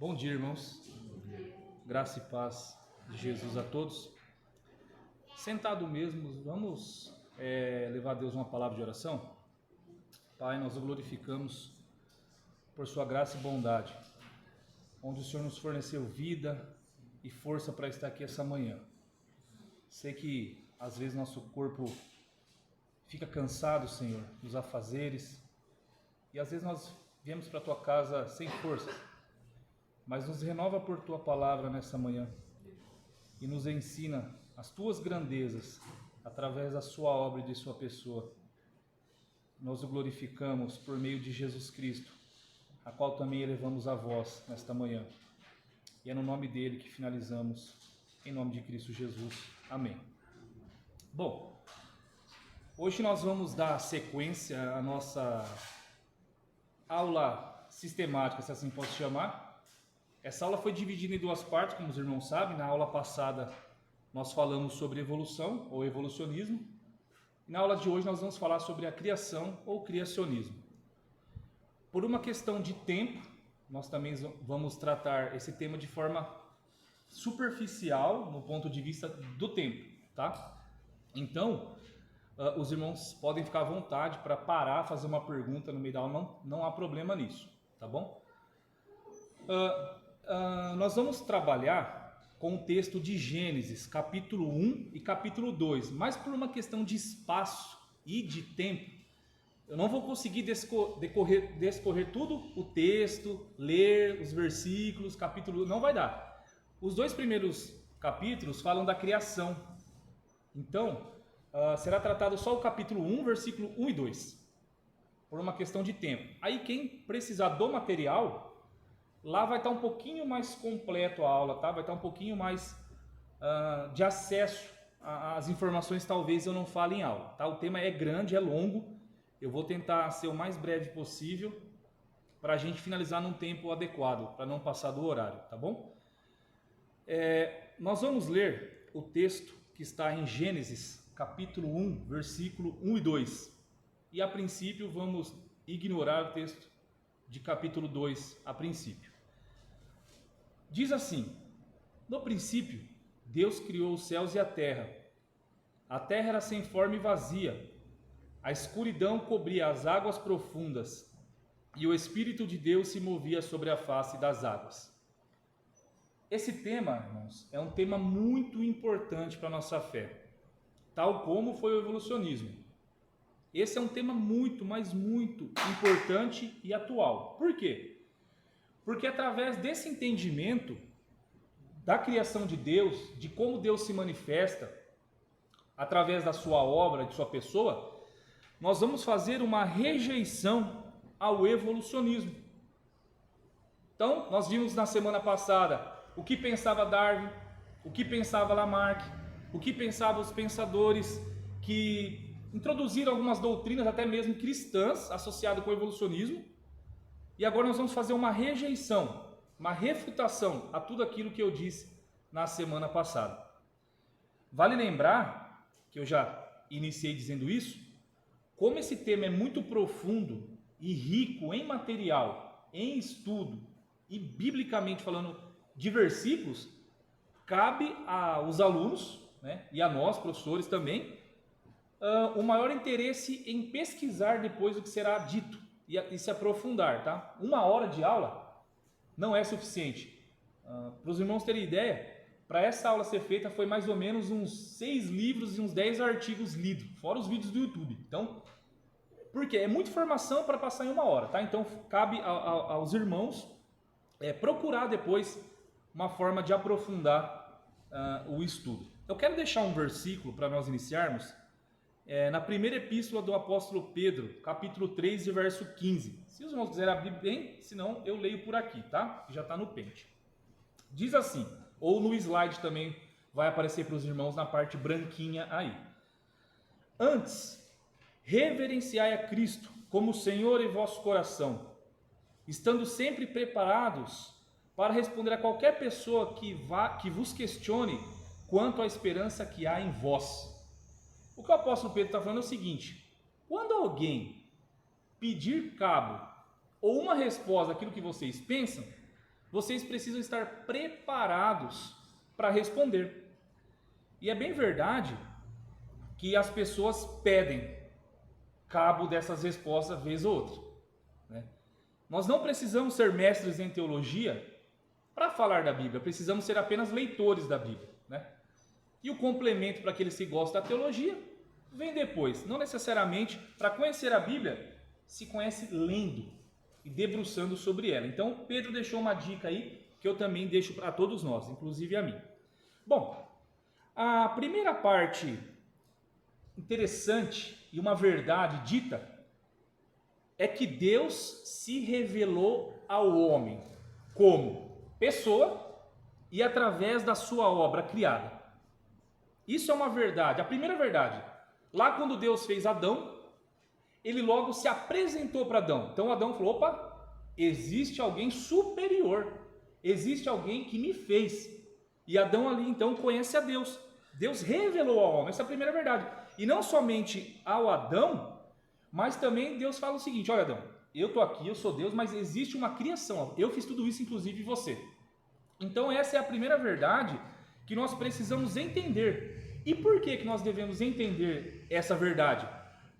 Bom dia, irmãos. Graça e paz de Jesus a todos. Sentado mesmo, vamos levar a Deus uma palavra de oração? Pai, nós o glorificamos por sua graça e bondade, onde o Senhor nos forneceu vida e força para estar aqui essa manhã. Sei que às vezes nosso corpo fica cansado, Senhor, dos afazeres, e às vezes nós viemos para a tua casa sem forças, mas nos renova por tua palavra nessa manhã e nos ensina as tuas grandezas através da sua obra e de sua pessoa. Nós o glorificamos por meio de Jesus Cristo, a qual também elevamos a voz nesta manhã. E é no nome dele que finalizamos, em nome de Cristo Jesus. Amém. Bom, hoje nós vamos dar sequência à nossa aula sistemática, se assim posso chamar. Essa aula foi dividida em duas partes, como os irmãos sabem. Na aula passada nós falamos sobre evolução ou evolucionismo. E na aula de hoje nós vamos falar sobre a criação ou criacionismo. Por uma questão de tempo, nós também vamos tratar esse tema de forma superficial, no ponto de vista do tempo, tá? Então, os irmãos podem ficar à vontade para parar, fazer uma pergunta no meio da aula, não há problema nisso, tá bom? Nós vamos trabalhar com o texto de Gênesis, capítulo 1 e capítulo 2, mas por uma questão de espaço e de tempo, eu não vou conseguir descorrer tudo o texto, ler os versículos, capítulo, não vai dar. Os dois primeiros capítulos falam da criação, então será tratado só o capítulo 1, versículo 1 e 2, por uma questão de tempo. Aí quem precisar do material, lá vai estar um pouquinho mais completo a aula, tá? Vai estar um pouquinho mais de acesso às informações, talvez eu não fale em aula, tá? O tema é grande, é longo, eu vou tentar ser o mais breve possível para a gente finalizar num tempo adequado, para não passar do horário, tá bom? Nós vamos ler o texto que está em Gênesis, capítulo 1, versículo 1 e 2. E a princípio vamos ignorar o texto de capítulo 2 a princípio. Diz assim: no princípio, Deus criou os céus e a terra. A terra era sem forma e vazia. A escuridão cobria as águas profundas, e o Espírito de Deus se movia sobre a face das águas. Esse tema, irmãos, é um tema muito importante para a nossa fé, tal como foi o evolucionismo. Esse é um tema muito, mas muito importante e atual. Por quê? Porque através desse entendimento da criação de Deus, de como Deus se manifesta, através da sua obra, de sua pessoa, nós vamos fazer uma rejeição ao evolucionismo. Então, nós vimos na semana passada o que pensava Darwin, o que pensava Lamarck, o que pensavam os pensadores que introduziram algumas doutrinas, até mesmo cristãs, associadas com o evolucionismo. E agora nós vamos fazer uma rejeição, uma refutação a tudo aquilo que eu disse na semana passada. Vale lembrar, que eu já iniciei dizendo isso, como esse tema é muito profundo e rico em material, em estudo e biblicamente falando de versículos, cabe aos alunos, né, e a nós, professores também, o maior interesse em pesquisar depois o que será dito e se aprofundar, tá? 1 hora de aula não é suficiente. Para os irmãos terem ideia, para essa aula ser feita foi mais ou menos uns 6 livros e uns 10 artigos lidos, fora os vídeos do YouTube. Então, porque é muita informação para passar em 1 hora, tá? Então, cabe aos irmãos procurar depois uma forma de aprofundar o estudo. Eu quero deixar um versículo para nós iniciarmos, na primeira epístola do apóstolo Pedro, capítulo 3 e verso 15. Se os irmãos quiserem abrir bem, senão eu leio por aqui, tá? Já está no pente. Diz assim, ou no slide também vai aparecer para os irmãos na parte branquinha aí. Antes, reverenciai a Cristo como Senhor em vosso coração, estando sempre preparados para responder a qualquer pessoa que vos questione quanto à esperança que há em vós. O que o apóstolo Pedro está falando é o seguinte: quando alguém pedir cabo ou uma resposta àquilo que vocês pensam, vocês precisam estar preparados para responder. E é bem verdade que as pessoas pedem cabo dessas respostas vez ou outra, né? Nós não precisamos ser mestres em teologia para falar da Bíblia, precisamos ser apenas leitores da Bíblia, né? E o complemento para aqueles que gostam da teologia vem depois. Não necessariamente para conhecer a Bíblia, se conhece lendo e debruçando sobre ela. Então Pedro deixou uma dica aí que eu também deixo para todos nós, inclusive a mim. Bom, a primeira parte interessante e uma verdade dita é que Deus se revelou ao homem como pessoa e através da sua obra criada. Isso é uma verdade, a primeira verdade. Lá quando Deus fez Adão, ele logo se apresentou para Adão. Então Adão falou, opa, existe alguém superior, existe alguém que me fez. E Adão ali então conhece a Deus. Deus revelou ao homem, essa é a primeira verdade. E não somente ao Adão, mas também Deus fala o seguinte, olha Adão, eu estou aqui, eu sou Deus, mas existe uma criação, eu fiz tudo isso inclusive você. Então essa é a primeira verdade que nós precisamos entender. E por que nós devemos entender essa verdade?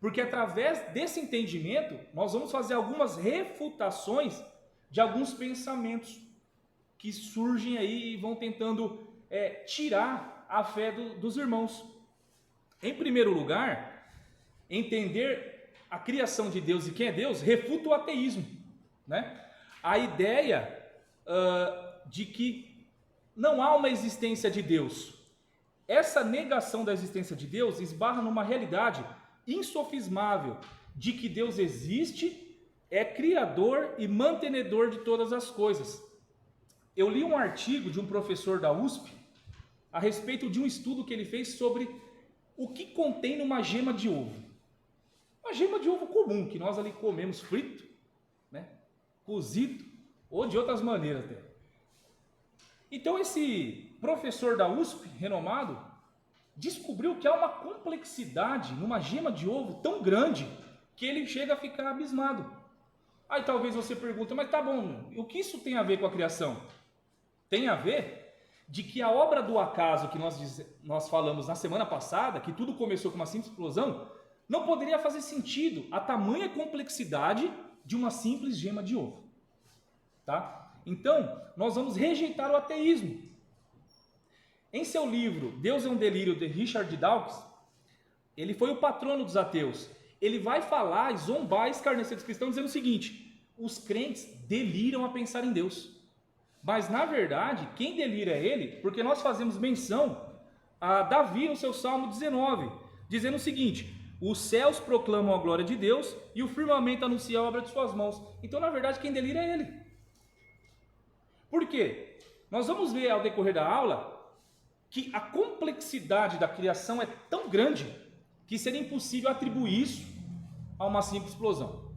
Porque através desse entendimento, nós vamos fazer algumas refutações de alguns pensamentos que surgem aí e vão tentando tirar a fé dos irmãos. Em primeiro lugar, entender a criação de Deus e quem é Deus refuta o ateísmo, né? A ideia de que não há uma existência de Deus. Essa negação da existência de Deus esbarra numa realidade insofismável de que Deus existe, é criador e mantenedor de todas as coisas. Eu li um artigo de um professor da USP a respeito de um estudo que ele fez sobre o que contém numa gema de ovo. Uma gema de ovo comum, que nós ali comemos frito, né, cozido, ou de outras maneiras até. Então esse professor da USP, renomado, descobriu que há uma complexidade numa gema de ovo tão grande que ele chega a ficar abismado. Aí talvez você pergunte, mas tá bom, o que isso tem a ver com a criação? Tem a ver de que a obra do acaso que nós falamos na semana passada, que tudo começou com uma simples explosão, não poderia fazer sentido a tamanha complexidade de uma simples gema de ovo. Tá? Então, nós vamos rejeitar o ateísmo. Em seu livro Deus é um Delírio, de Richard Dawkins, ele foi o patrono dos ateus. Ele vai falar e zombar e escarnecer dos cristãos dizendo o seguinte: os crentes deliram a pensar em Deus. Mas na verdade, quem delira é ele, porque nós fazemos menção a Davi no seu Salmo 19, dizendo o seguinte: os céus proclamam a glória de Deus e o firmamento anuncia a obra de suas mãos. Então na verdade quem delira é ele. Por quê? Nós vamos ver ao decorrer da aula que a complexidade da criação é tão grande que seria impossível atribuir isso a uma simples explosão.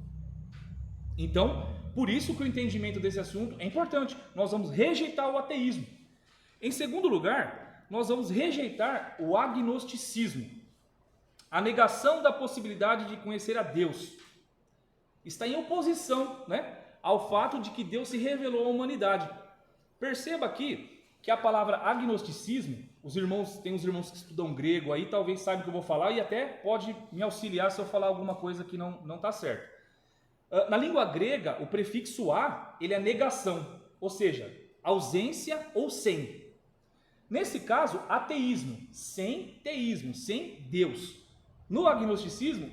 Então, por isso que o entendimento desse assunto é importante. Nós vamos rejeitar o ateísmo. Em segundo lugar, nós vamos rejeitar o agnosticismo, a negação da possibilidade de conhecer a Deus. Está em oposição, né, ao fato de que Deus se revelou à humanidade. Perceba aqui que a palavra agnosticismo, tem os irmãos que estudam grego aí, talvez saibam o que eu vou falar e até pode me auxiliar se eu falar alguma coisa que não está certo. Na língua grega, o prefixo a, ele é negação, ou seja, ausência ou sem. Nesse caso, ateísmo, sem teísmo, sem Deus. No agnosticismo,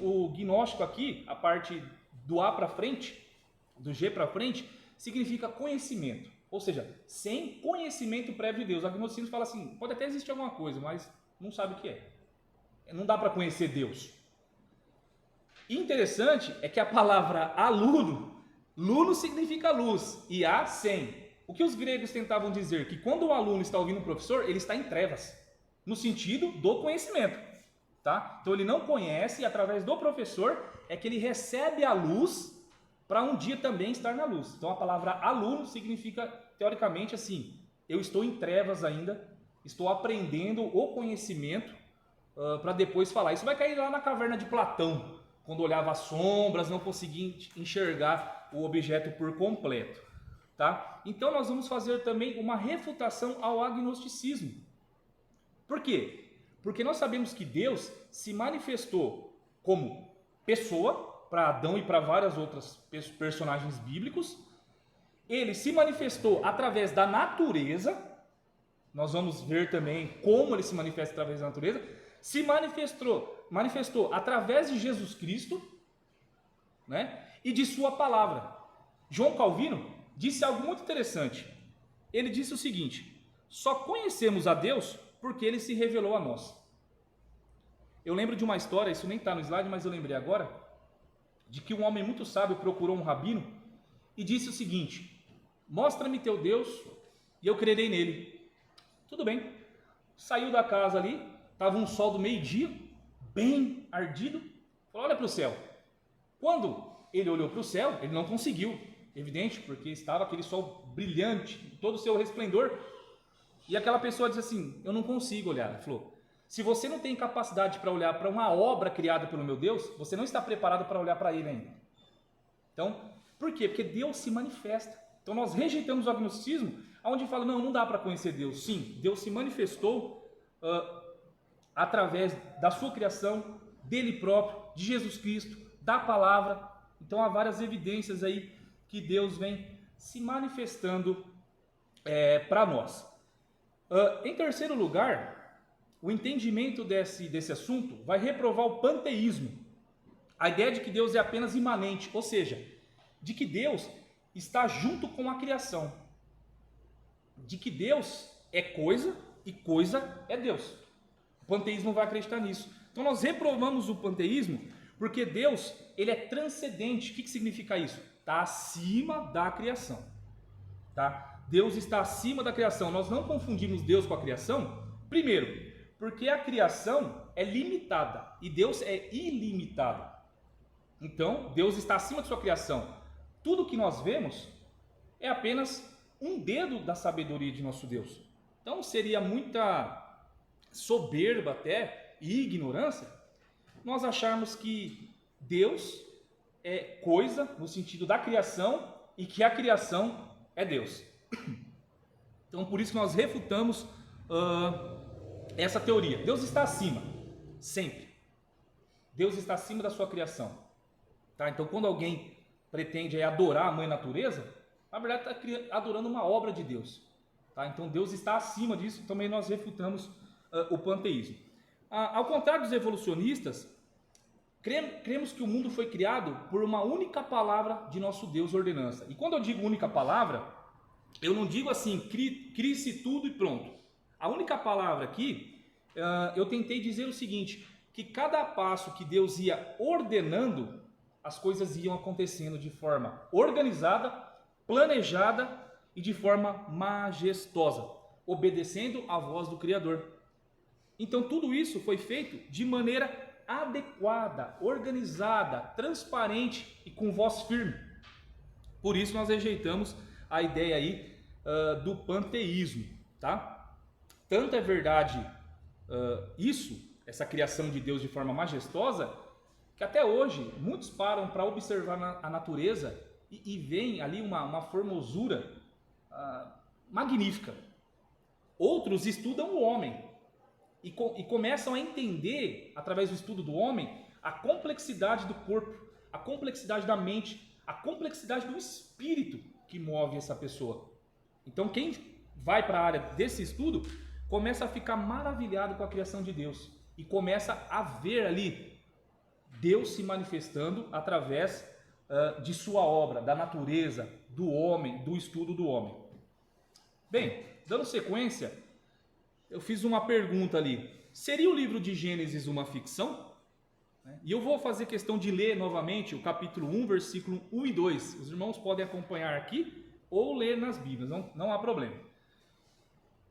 o gnóstico aqui, a parte do A para frente, do G para frente, significa conhecimento. Ou seja, sem conhecimento prévio de Deus. O agnosticismo fala assim, pode até existir alguma coisa, mas não sabe o que é. Não dá para conhecer Deus. E interessante é que a palavra aluno, luno significa luz e a sem. O que os gregos tentavam dizer? Que quando o aluno está ouvindo o professor, ele está em trevas, no sentido do conhecimento. Tá? Então ele não conhece e através do professor é que ele recebe a luz para um dia também estar na luz. Então a palavra aluno significa, teoricamente, assim, eu estou em trevas ainda, estou aprendendo o conhecimento para depois falar. Isso vai cair lá na caverna de Platão, quando olhava as sombras, não conseguia enxergar o objeto por completo. tá? Então nós vamos fazer também uma refutação ao agnosticismo. Por quê? Porque nós sabemos que Deus se manifestou como pessoa para Adão e para várias outras personagens bíblicos. Ele se manifestou através da natureza. Nós vamos ver também como ele se manifesta através da natureza. Se manifestou através de Jesus Cristo, né? E de sua palavra. João Calvino disse algo muito interessante. Ele disse o seguinte: só conhecemos a Deus porque ele se revelou a nós. Eu lembro de uma história, isso nem está no slide, mas eu lembrei agora, de que um homem muito sábio procurou um rabino e disse o seguinte: mostra-me teu Deus e eu crerei nele. Tudo bem. Saiu da casa ali, estava um sol do meio-dia, bem ardido, falou: olha para o céu. Quando ele olhou para o céu, ele não conseguiu, evidente, porque estava aquele sol brilhante, todo o seu resplendor, e aquela pessoa disse assim: eu não consigo olhar. Ele falou: se você não tem capacidade para olhar para uma obra criada pelo meu Deus, você não está preparado para olhar para ele ainda. Então, por quê? Porque Deus se manifesta. Então nós rejeitamos o agnosticismo, onde fala: não dá para conhecer Deus. Sim, Deus se manifestou através da sua criação, dele próprio, de Jesus Cristo, da palavra. Então há várias evidências aí que Deus vem se manifestando para nós. Em terceiro lugar, o entendimento desse assunto vai reprovar o panteísmo. A ideia de que Deus é apenas imanente, ou seja, de que Deus está junto com a criação. De que Deus é coisa e coisa é Deus. O panteísmo vai acreditar nisso. Então nós reprovamos o panteísmo porque Deus, ele é transcendente. O que significa isso? Está acima da criação. Tá? Deus está acima da criação. Nós não confundimos Deus com a criação. Primeiro, porque a criação é limitada e Deus é ilimitado. Então, Deus está acima de sua criação. Tudo que nós vemos é apenas um dedo da sabedoria de nosso Deus. Então, seria muita soberba até e ignorância nós acharmos que Deus é coisa no sentido da criação e que a criação é Deus. Então, por isso que nós refutamos essa teoria. Deus está acima, sempre. Deus está acima da sua criação. Tá? Então, quando alguém pretende adorar a mãe natureza, na verdade está adorando uma obra de Deus. Tá? Então, Deus está acima disso. Também nós refutamos o panteísmo. Ao contrário dos evolucionistas, cremos que o mundo foi criado por uma única palavra de nosso Deus, ordenança. E quando eu digo única palavra, eu não digo assim, crie-se tudo e pronto. A única palavra aqui, eu tentei dizer o seguinte, que cada passo que Deus ia ordenando, as coisas iam acontecendo de forma organizada, planejada e de forma majestosa, obedecendo à voz do Criador. Então tudo isso foi feito de maneira adequada, organizada, transparente e com voz firme. Por isso nós rejeitamos a ideia aí do panteísmo, tá? Tanto é verdade essa criação de Deus de forma majestosa, que até hoje muitos param para observar a natureza e veem ali uma formosura magnífica. Outros estudam o homem e começam a entender, através do estudo do homem, a complexidade do corpo, a complexidade da mente, a complexidade do espírito que move essa pessoa. Então quem vai para a área desse estudo começa a ficar maravilhado com a criação de Deus e começa a ver ali Deus se manifestando através de sua obra, da natureza, do homem, do estudo do homem. Bem, dando sequência, eu fiz uma pergunta ali: seria o livro de Gênesis uma ficção? E eu vou fazer questão de ler novamente o capítulo 1, versículo 1 e 2. Os irmãos podem acompanhar aqui ou ler nas Bíblias, não há problema.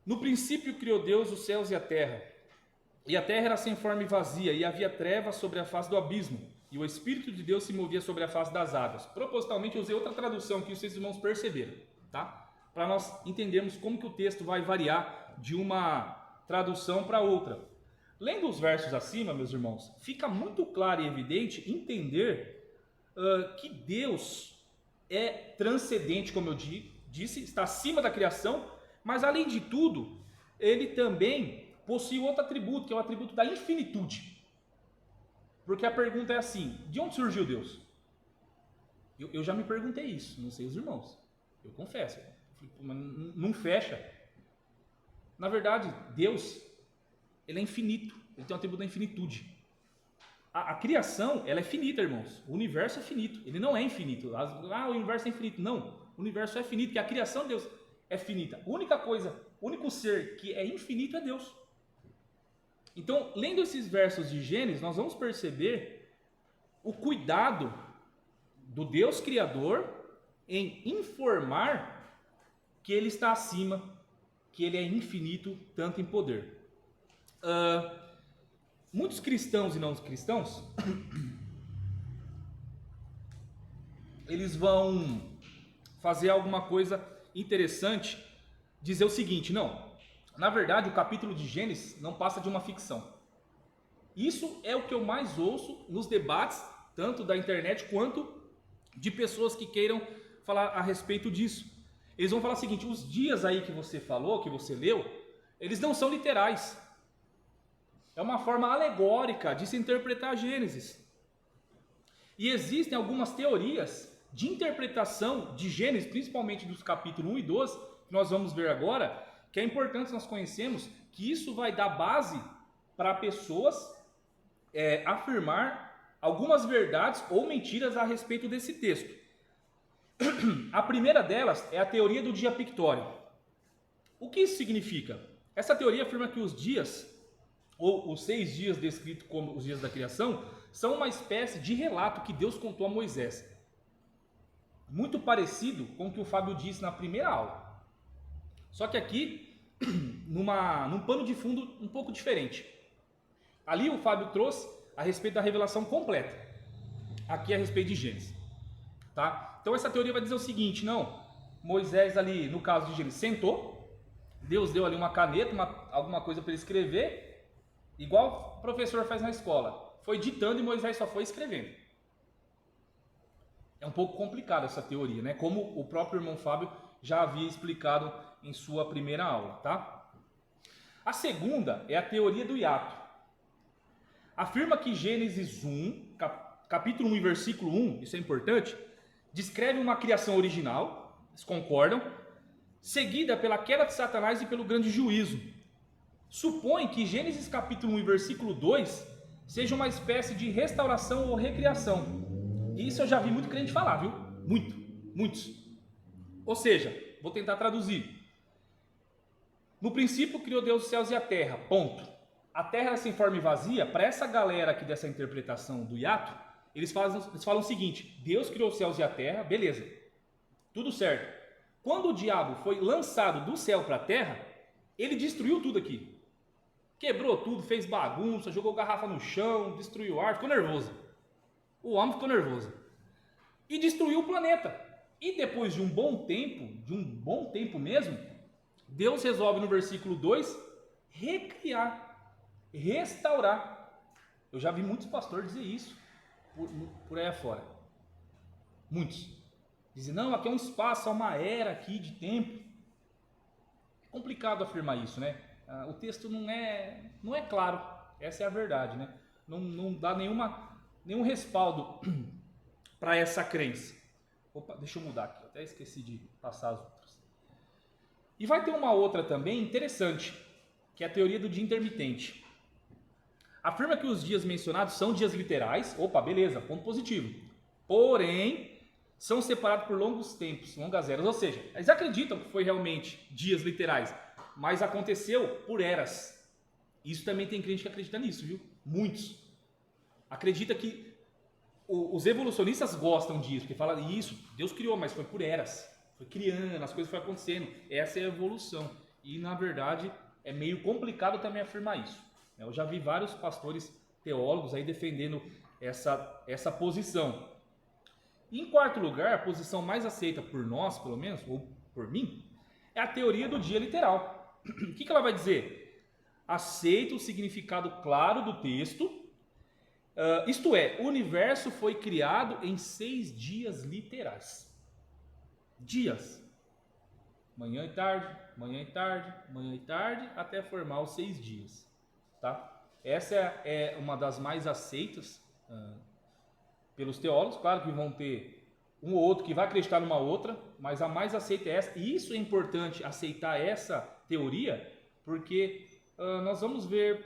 No princípio criou Deus os céus e a terra terra era sem forma e vazia, e havia trevas sobre a face do abismo, e o Espírito de Deus se movia sobre a face das águas. Propositalmente eu usei outra tradução que vocês irmãos perceberam, tá? Para nós entendermos como que o texto vai variar de uma tradução para outra. Lendo os versos acima, meus irmãos, fica muito claro e evidente entender que Deus é transcendente, como eu disse, está acima da criação, mas além de tudo, ele também possui outro atributo, que é o atributo da infinitude. Porque a pergunta é assim, de onde surgiu Deus? Eu já me perguntei isso, não sei os irmãos, eu confesso, mas não fecha. Na verdade, Deus, ele é infinito, ele tem um atributo da infinitude. A criação, ela é finita, irmãos, o universo é finito, ele não é infinito. O universo é infinito, não, o universo é finito, porque a criação de Deus é finita. A única coisa, o único ser que é infinito é Deus. Então, lendo esses versos de Gênesis, nós vamos perceber o cuidado do Deus Criador em informar que Ele está acima, que Ele é infinito, tanto em poder. Muitos cristãos e não cristãos, eles vão fazer alguma coisa interessante, dizer o seguinte, não, na verdade o capítulo de Gênesis não passa de uma ficção. Isso é o que eu mais ouço nos debates, tanto da internet quanto de pessoas que queiram falar a respeito disso. Eles vão falar o seguinte, os dias aí que você falou, que você leu, eles não são literais. É uma forma alegórica de se interpretar a Gênesis. E existem algumas teorias de interpretação de Gênesis, principalmente dos capítulos 1 e 12, que nós vamos ver agora, que é importante nós conhecermos, que isso vai dar base para pessoas afirmar algumas verdades ou mentiras a respeito desse texto. A primeira delas é a teoria do dia pictório. O que isso significa? Essa teoria afirma que os dias, ou os 6 dias descritos como os dias da criação, são uma espécie de relato que Deus contou a Moisés. Muito parecido com o que o Fábio disse na primeira aula. Só que aqui, num pano de fundo um pouco diferente. Ali o Fábio trouxe a respeito da revelação completa. Aqui a respeito de Gênesis. Tá? Então essa teoria vai dizer o seguinte, não, Moisés ali, no caso de Gênesis, sentou, Deus deu ali uma caneta, alguma coisa para ele escrever, igual o professor faz na escola, foi ditando e Moisés só foi escrevendo. É um pouco complicado essa teoria, né? Como o próprio irmão Fábio já havia explicado em sua primeira aula, tá? A segunda é a teoria do hiato. Afirma que Gênesis 1, capítulo 1 e versículo 1, isso é importante, descreve uma criação original, eles concordam, seguida pela queda de Satanás e pelo grande juízo. Supõe que Gênesis capítulo 1 e versículo 2 seja uma espécie de restauração ou recriação. Isso eu já vi muito crente falar, viu? Muitos. Ou seja, vou tentar traduzir. No princípio criou Deus os céus e a terra, ponto. A terra era sem forma e vazia. Para essa galera aqui dessa interpretação do hiato, eles falam o seguinte, Deus criou os céus e a terra, beleza, tudo certo. Quando o diabo foi lançado do céu para a terra, ele destruiu tudo aqui. Quebrou tudo, fez bagunça, jogou garrafa no chão, destruiu o ar, ficou nervoso. O homem ficou nervoso. E destruiu o planeta. E depois de um bom tempo mesmo, Deus resolve no versículo 2 recriar, restaurar. Eu já vi muitos pastores dizer isso por aí afora. Muitos. Dizem, não, aqui é um espaço, é uma era aqui de tempo. É complicado afirmar isso, né? O texto não é claro. Essa é a verdade, né? Não dá nenhum respaldo para essa crença. Opa, deixa eu mudar aqui, eu até esqueci de passar as outras. E vai ter uma outra também interessante, que é a teoria do dia intermitente. Afirma que os dias mencionados são dias literais, opa, beleza, ponto positivo. Porém, são separados por longos tempos, longas eras, ou seja, eles acreditam que foi realmente dias literais, mas aconteceu por eras. Isso também tem crente que acredita nisso, viu? Muitos. Acredita que os evolucionistas gostam disso, porque falam isso, Deus criou, mas foi por eras, foi criando, as coisas foram acontecendo, essa é a evolução. E na verdade é meio complicado também afirmar isso. Eu já vi vários pastores teólogos aí defendendo essa posição. E em quarto lugar, a posição mais aceita por nós, pelo menos, ou por mim, é a teoria do dia literal. O que ela vai dizer? Aceita o significado claro do texto, isto é, o universo foi criado em 6 dias literais. Dias. manhã e tarde, manhã e tarde, manhã e tarde, até formar os 6 dias, tá? Essa é uma das mais aceitas pelos teólogos. Claro que vão ter um ou outro que vai acreditar numa outra, mas a mais aceita é essa. E isso é importante, aceitar essa teoria, porque nós vamos ver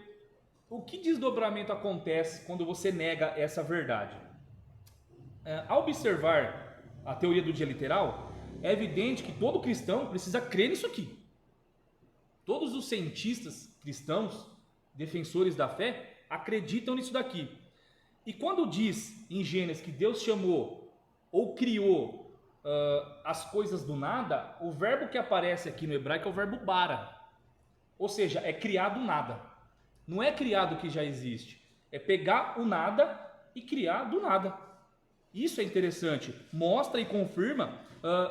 o que desdobramento acontece quando você nega essa verdade. Ao observar a teoria do dia literal, é evidente que todo cristão precisa crer nisso aqui. Todos os cientistas cristãos, defensores da fé, acreditam nisso daqui. E quando diz em Gênesis que Deus chamou ou criou as coisas do nada, o verbo que aparece aqui no hebraico é o verbo bara. Ou seja, é criar do nada. Não é criar do que já existe. É pegar o nada e criar do nada. Isso é interessante. Mostra e confirma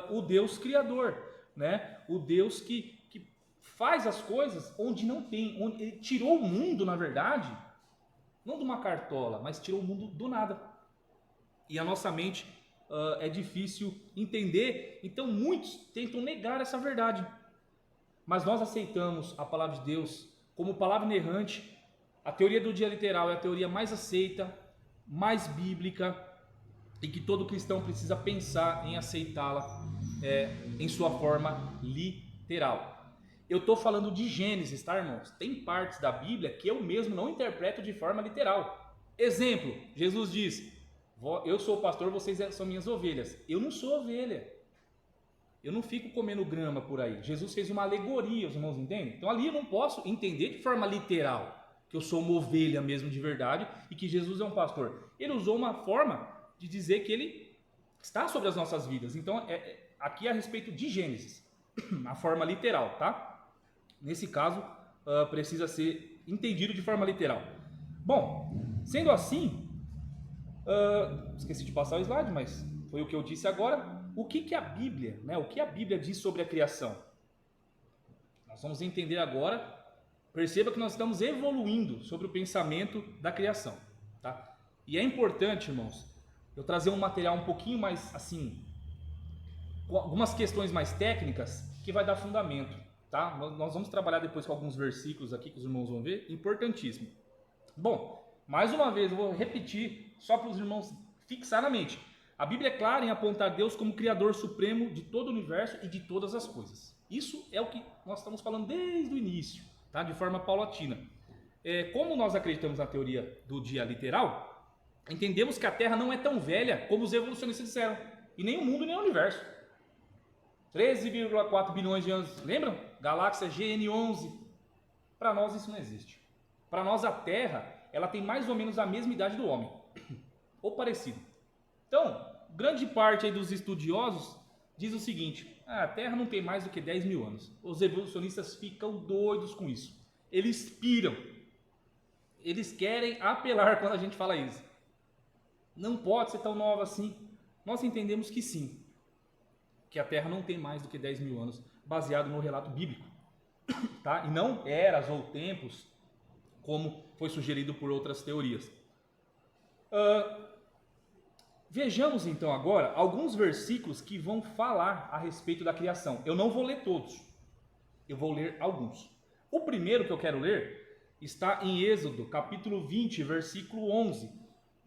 o Deus criador, né? O Deus que faz as coisas onde não tem. Onde ele tirou o mundo, na verdade, não de uma cartola, mas tirou o mundo do nada. E a nossa mente é difícil entender. Então muitos tentam negar essa verdade. Mas nós aceitamos a palavra de Deus como palavra inerrante. A teoria do dia literal é a teoria mais aceita, mais bíblica, e que todo cristão precisa pensar em aceitá-la em sua forma literal. Eu estou falando de Gênesis, tá, irmãos? Tem partes da Bíblia que eu mesmo não interpreto de forma literal. Exemplo, Jesus diz: eu sou o pastor, vocês são minhas ovelhas. Eu não sou ovelha. Eu não fico comendo grama por aí. Jesus fez uma alegoria, os irmãos entendem? Então ali eu não posso entender de forma literal que eu sou uma ovelha mesmo de verdade e que Jesus é um pastor. Ele usou uma forma de dizer que ele está sobre as nossas vidas. Então aqui é a respeito de Gênesis, a forma literal, tá? Nesse caso precisa ser entendido de forma literal. Bom, sendo assim, esqueci de passar o slide, mas foi o que eu disse agora. O que a Bíblia, né? O que a Bíblia diz sobre a criação? Nós vamos entender agora. Perceba que nós estamos evoluindo sobre o pensamento da criação, tá? E é importante, irmãos, eu trazer um material um pouquinho mais assim, com algumas questões mais técnicas que vai dar fundamento, tá? Nós vamos trabalhar depois com alguns versículos aqui que os irmãos vão ver, importantíssimo. Bom, mais uma vez eu vou repetir só para os irmãos fixar na mente. A Bíblia é clara em apontar Deus como Criador Supremo de todo o universo e de todas as coisas. Isso é o que nós estamos falando desde o início, tá? De forma paulatina. Como nós acreditamos na teoria do dia literal, entendemos que a Terra não é tão velha como os evolucionistas disseram, e nem o mundo nem o universo. 13,4 bilhões de anos, lembram? Galáxia GN11. Para nós isso não existe. Para nós a Terra, ela tem mais ou menos a mesma idade do homem, ou parecido. Então, grande parte aí dos estudiosos diz o seguinte: a Terra não tem mais do que 10 mil anos. Os evolucionistas ficam doidos com isso. Eles piram. Eles querem apelar quando a gente fala isso. Não pode ser tão nova assim. Nós entendemos que sim, que a Terra não tem mais do que 10 mil anos, baseado no relato bíblico, tá? E não eras ou tempos, como foi sugerido por outras teorias. Vejamos então agora alguns versículos que vão falar a respeito da criação. Eu não vou ler todos, eu vou ler alguns. O primeiro que eu quero ler está em Êxodo, capítulo 20, versículo 11.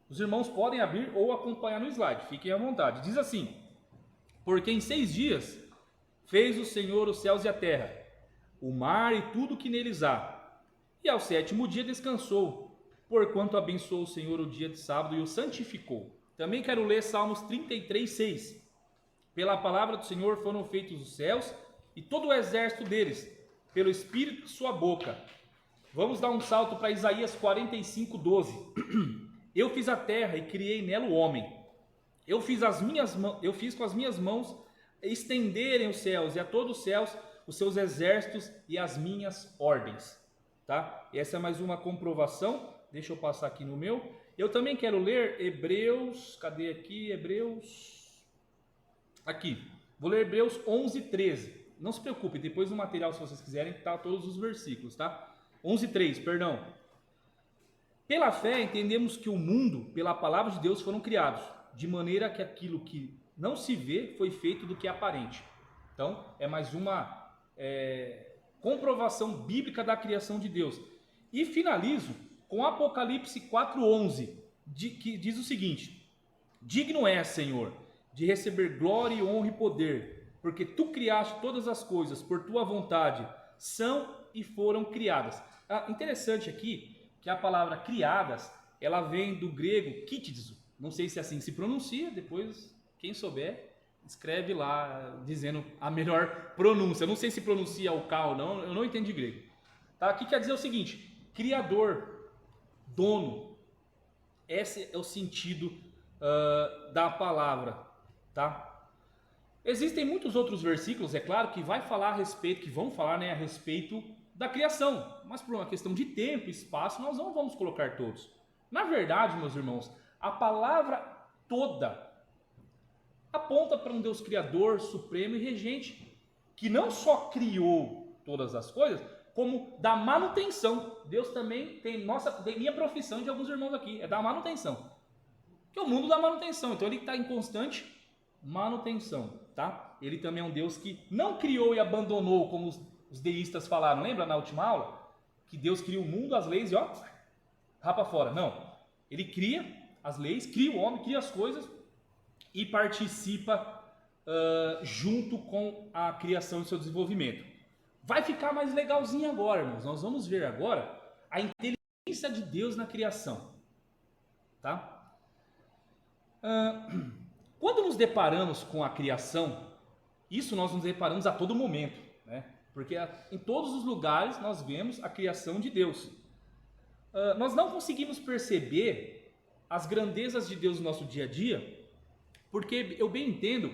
Os irmãos podem abrir ou acompanhar no slide, fiquem à vontade. Diz assim: porque em 6 dias fez o Senhor os céus e a terra, o mar e tudo que neles há, e ao 7º dia descansou, porquanto abençoou o Senhor o dia de sábado e o santificou. Também quero ler Salmos 33:6. Pela palavra do Senhor foram feitos os céus e todo o exército deles, pelo Espírito de sua boca. Vamos dar um salto para Isaías 45:12. Eu fiz a terra e criei nela o homem. Eu fiz com as minhas mãos estenderem os céus e a todos os céus os seus exércitos e as minhas ordens. Tá? Essa é mais uma comprovação. Deixa eu passar aqui no meu. Eu também quero ler Hebreus, cadê aqui? Hebreus, aqui, vou ler Hebreus 11:13, não se preocupe, depois no material, se vocês quiserem, tá todos os versículos, tá? 11:3, perdão. Pela fé entendemos que o mundo, pela palavra de Deus, foram criados, de maneira que aquilo que não se vê foi feito do que é aparente. Então, é mais uma comprovação bíblica da criação de Deus. E finalizo com Apocalipse 4:11, que diz o seguinte: digno és, Senhor, de receber glória e honra e poder, porque tu criaste todas as coisas, por tua vontade são e foram criadas. Interessante aqui que a palavra criadas, ela vem do grego kitizo. Não sei se assim se pronuncia, depois quem souber escreve lá dizendo a melhor pronúncia. Eu não sei se pronuncia o K ou não, eu não entendo de grego. Tá? Aqui quer dizer o seguinte: criador, dono. Esse é o sentido da palavra, tá? Existem muitos outros versículos, é claro, que vai falar a respeito, que vão falar, né, a respeito da criação, mas por uma questão de tempo e espaço nós não vamos colocar todos. Na verdade, meus irmãos, a palavra toda aponta para um Deus criador, supremo e regente, que não só criou todas as coisas, como dá manutenção. Deus também tem minha profissão, de alguns irmãos aqui, é dar manutenção. Que o mundo dá manutenção, então ele está em constante manutenção, tá? Ele também é um Deus que não criou e abandonou, como os deístas falaram. Lembra na última aula? Que Deus cria o mundo, as leis e ó, rapa fora. Não, ele cria as leis, cria o homem, cria as coisas e participa junto com a criação e seu desenvolvimento. Vai ficar mais legalzinho agora, irmãos. Nós vamos ver agora a inteligência de Deus na criação, tá? Quando nos deparamos com a criação, isso nós nos deparamos a todo momento, né? Porque em todos os lugares nós vemos a criação de Deus. Nós não conseguimos perceber as grandezas de Deus no nosso dia a dia, porque eu bem entendo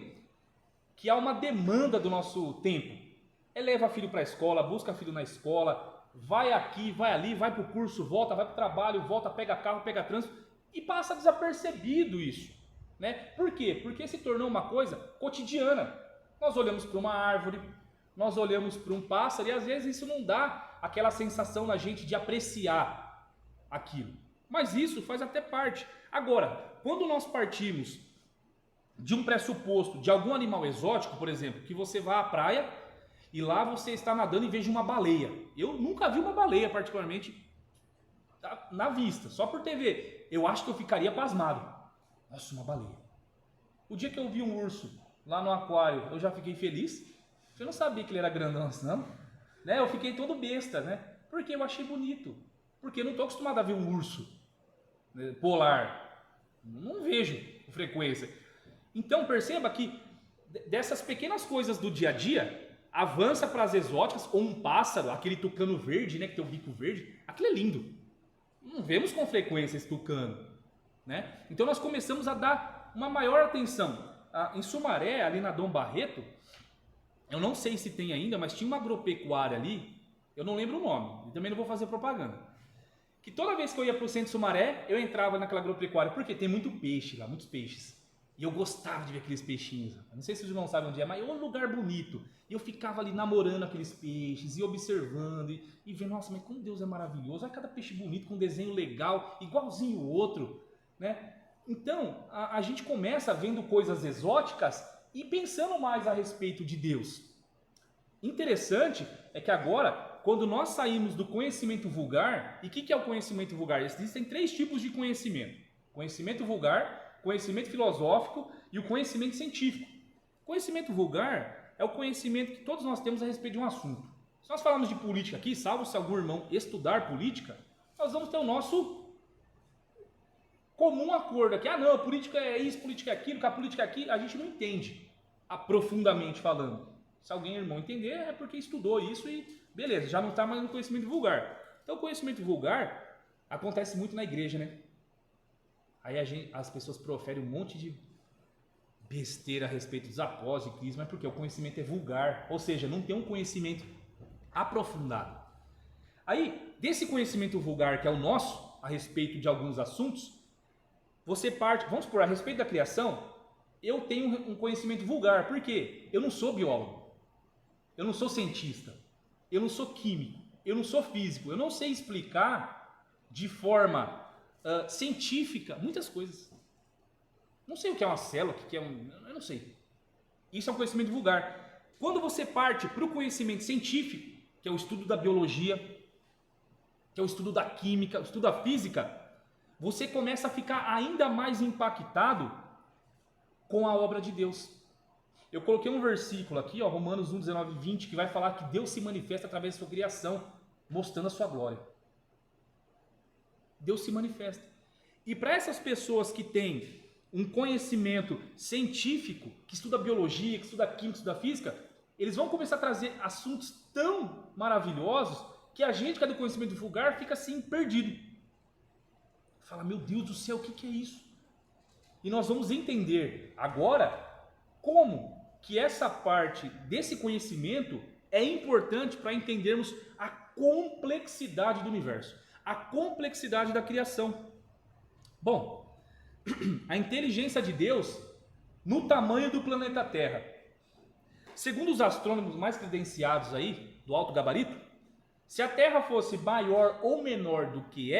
que há uma demanda do nosso tempo. Leva filho para a escola, busca filho na escola, vai aqui, vai ali, vai para o curso, volta, vai para o trabalho, volta, pega carro, pega trânsito, e passa desapercebido isso, né? Por quê? Porque se tornou uma coisa cotidiana. Nós olhamos para uma árvore, nós olhamos para um pássaro, e às vezes isso não dá aquela sensação na gente de apreciar aquilo. Mas isso faz até parte. Agora, quando nós partimos de um pressuposto de algum animal exótico, por exemplo, que você vá à praia e lá você está nadando e veja uma baleia. Eu nunca vi uma baleia particularmente na vista, só por TV. Eu acho que eu ficaria pasmado. Nossa, uma baleia. O dia que eu vi um urso lá no aquário, eu já fiquei feliz. Eu não sabia que ele era grandão assim, não. Né? Eu fiquei todo besta, né? Porque eu achei bonito. Porque eu não estou acostumado a ver um urso, né, polar. Não vejo com frequência. Então perceba que dessas pequenas coisas do dia a dia, avança para as exóticas, ou um pássaro, aquele tucano verde, né, que tem o bico verde, aquilo é lindo. Não vemos com frequência esse tucano, né? Então nós começamos a dar uma maior atenção. Em Sumaré, ali na Dom Barreto, eu não sei se tem ainda, mas tinha uma agropecuária ali, eu não lembro o nome, e também não vou fazer propaganda. Que toda vez que eu ia para o centro de Sumaré, eu entrava naquela agropecuária, porque tem muito peixe lá, muitos peixes. E eu gostava de ver aqueles peixinhos. Eu não sei se os irmãos sabem onde é, mas é um lugar bonito. E eu ficava ali namorando aqueles peixes e observando e vendo, nossa, mas como Deus é maravilhoso. Olha cada peixe bonito, com um desenho legal, igualzinho o outro, né? Então, a gente começa vendo coisas exóticas e pensando mais a respeito de Deus. Interessante é que agora, quando nós saímos do conhecimento vulgar, e o que é o conhecimento vulgar? Existem 3 tipos de conhecimento. Conhecimento vulgar, conhecimento filosófico e o conhecimento científico. Conhecimento vulgar é o conhecimento que todos nós temos a respeito de um assunto. Se nós falamos de política aqui, salvo se algum irmão estudar política, nós vamos ter o nosso comum acordo aqui. Não, a política é isso, política é aquilo, que a política é aquilo, a gente não entende profundamente falando. Se alguém, irmão, entender, é porque estudou isso e beleza, já não está mais no conhecimento vulgar. Então o conhecimento vulgar acontece muito na igreja, né? Aí as pessoas proferem um monte de besteira a respeito dos apóstolos de Cristo, mas porque o conhecimento é vulgar, ou seja, não tem um conhecimento aprofundado. Aí, desse conhecimento vulgar que é o nosso, a respeito de alguns assuntos, você parte, vamos supor, a respeito da criação, eu tenho um conhecimento vulgar, por quê? Eu não sou biólogo, eu não sou cientista, eu não sou químico, eu não sou físico, eu não sei explicar de forma científica muitas coisas. Não sei o que é uma célula, o que é eu não sei. Isso é um conhecimento vulgar. Quando você parte para o conhecimento científico, que é o estudo da biologia, que é o estudo da química, o estudo da física, você começa a ficar ainda mais impactado com a obra de Deus. Eu coloquei um versículo aqui, ó, Romanos 1, 19 e 20, que vai falar que Deus se manifesta através da sua criação, mostrando a sua glória. Deus se manifesta. E para essas pessoas que têm um conhecimento científico, que estuda biologia, que estuda química, que estuda física, eles vão começar a trazer assuntos tão maravilhosos que a gente, que é do conhecimento vulgar, fica assim perdido. Fala, meu Deus do céu, o que é isso? E nós vamos entender agora como que essa parte desse conhecimento é importante para entendermos a complexidade do universo, a complexidade da criação. Bom, a inteligência de Deus no tamanho do planeta Terra. Segundo os astrônomos mais credenciados aí, do alto gabarito, se a Terra fosse maior ou menor do que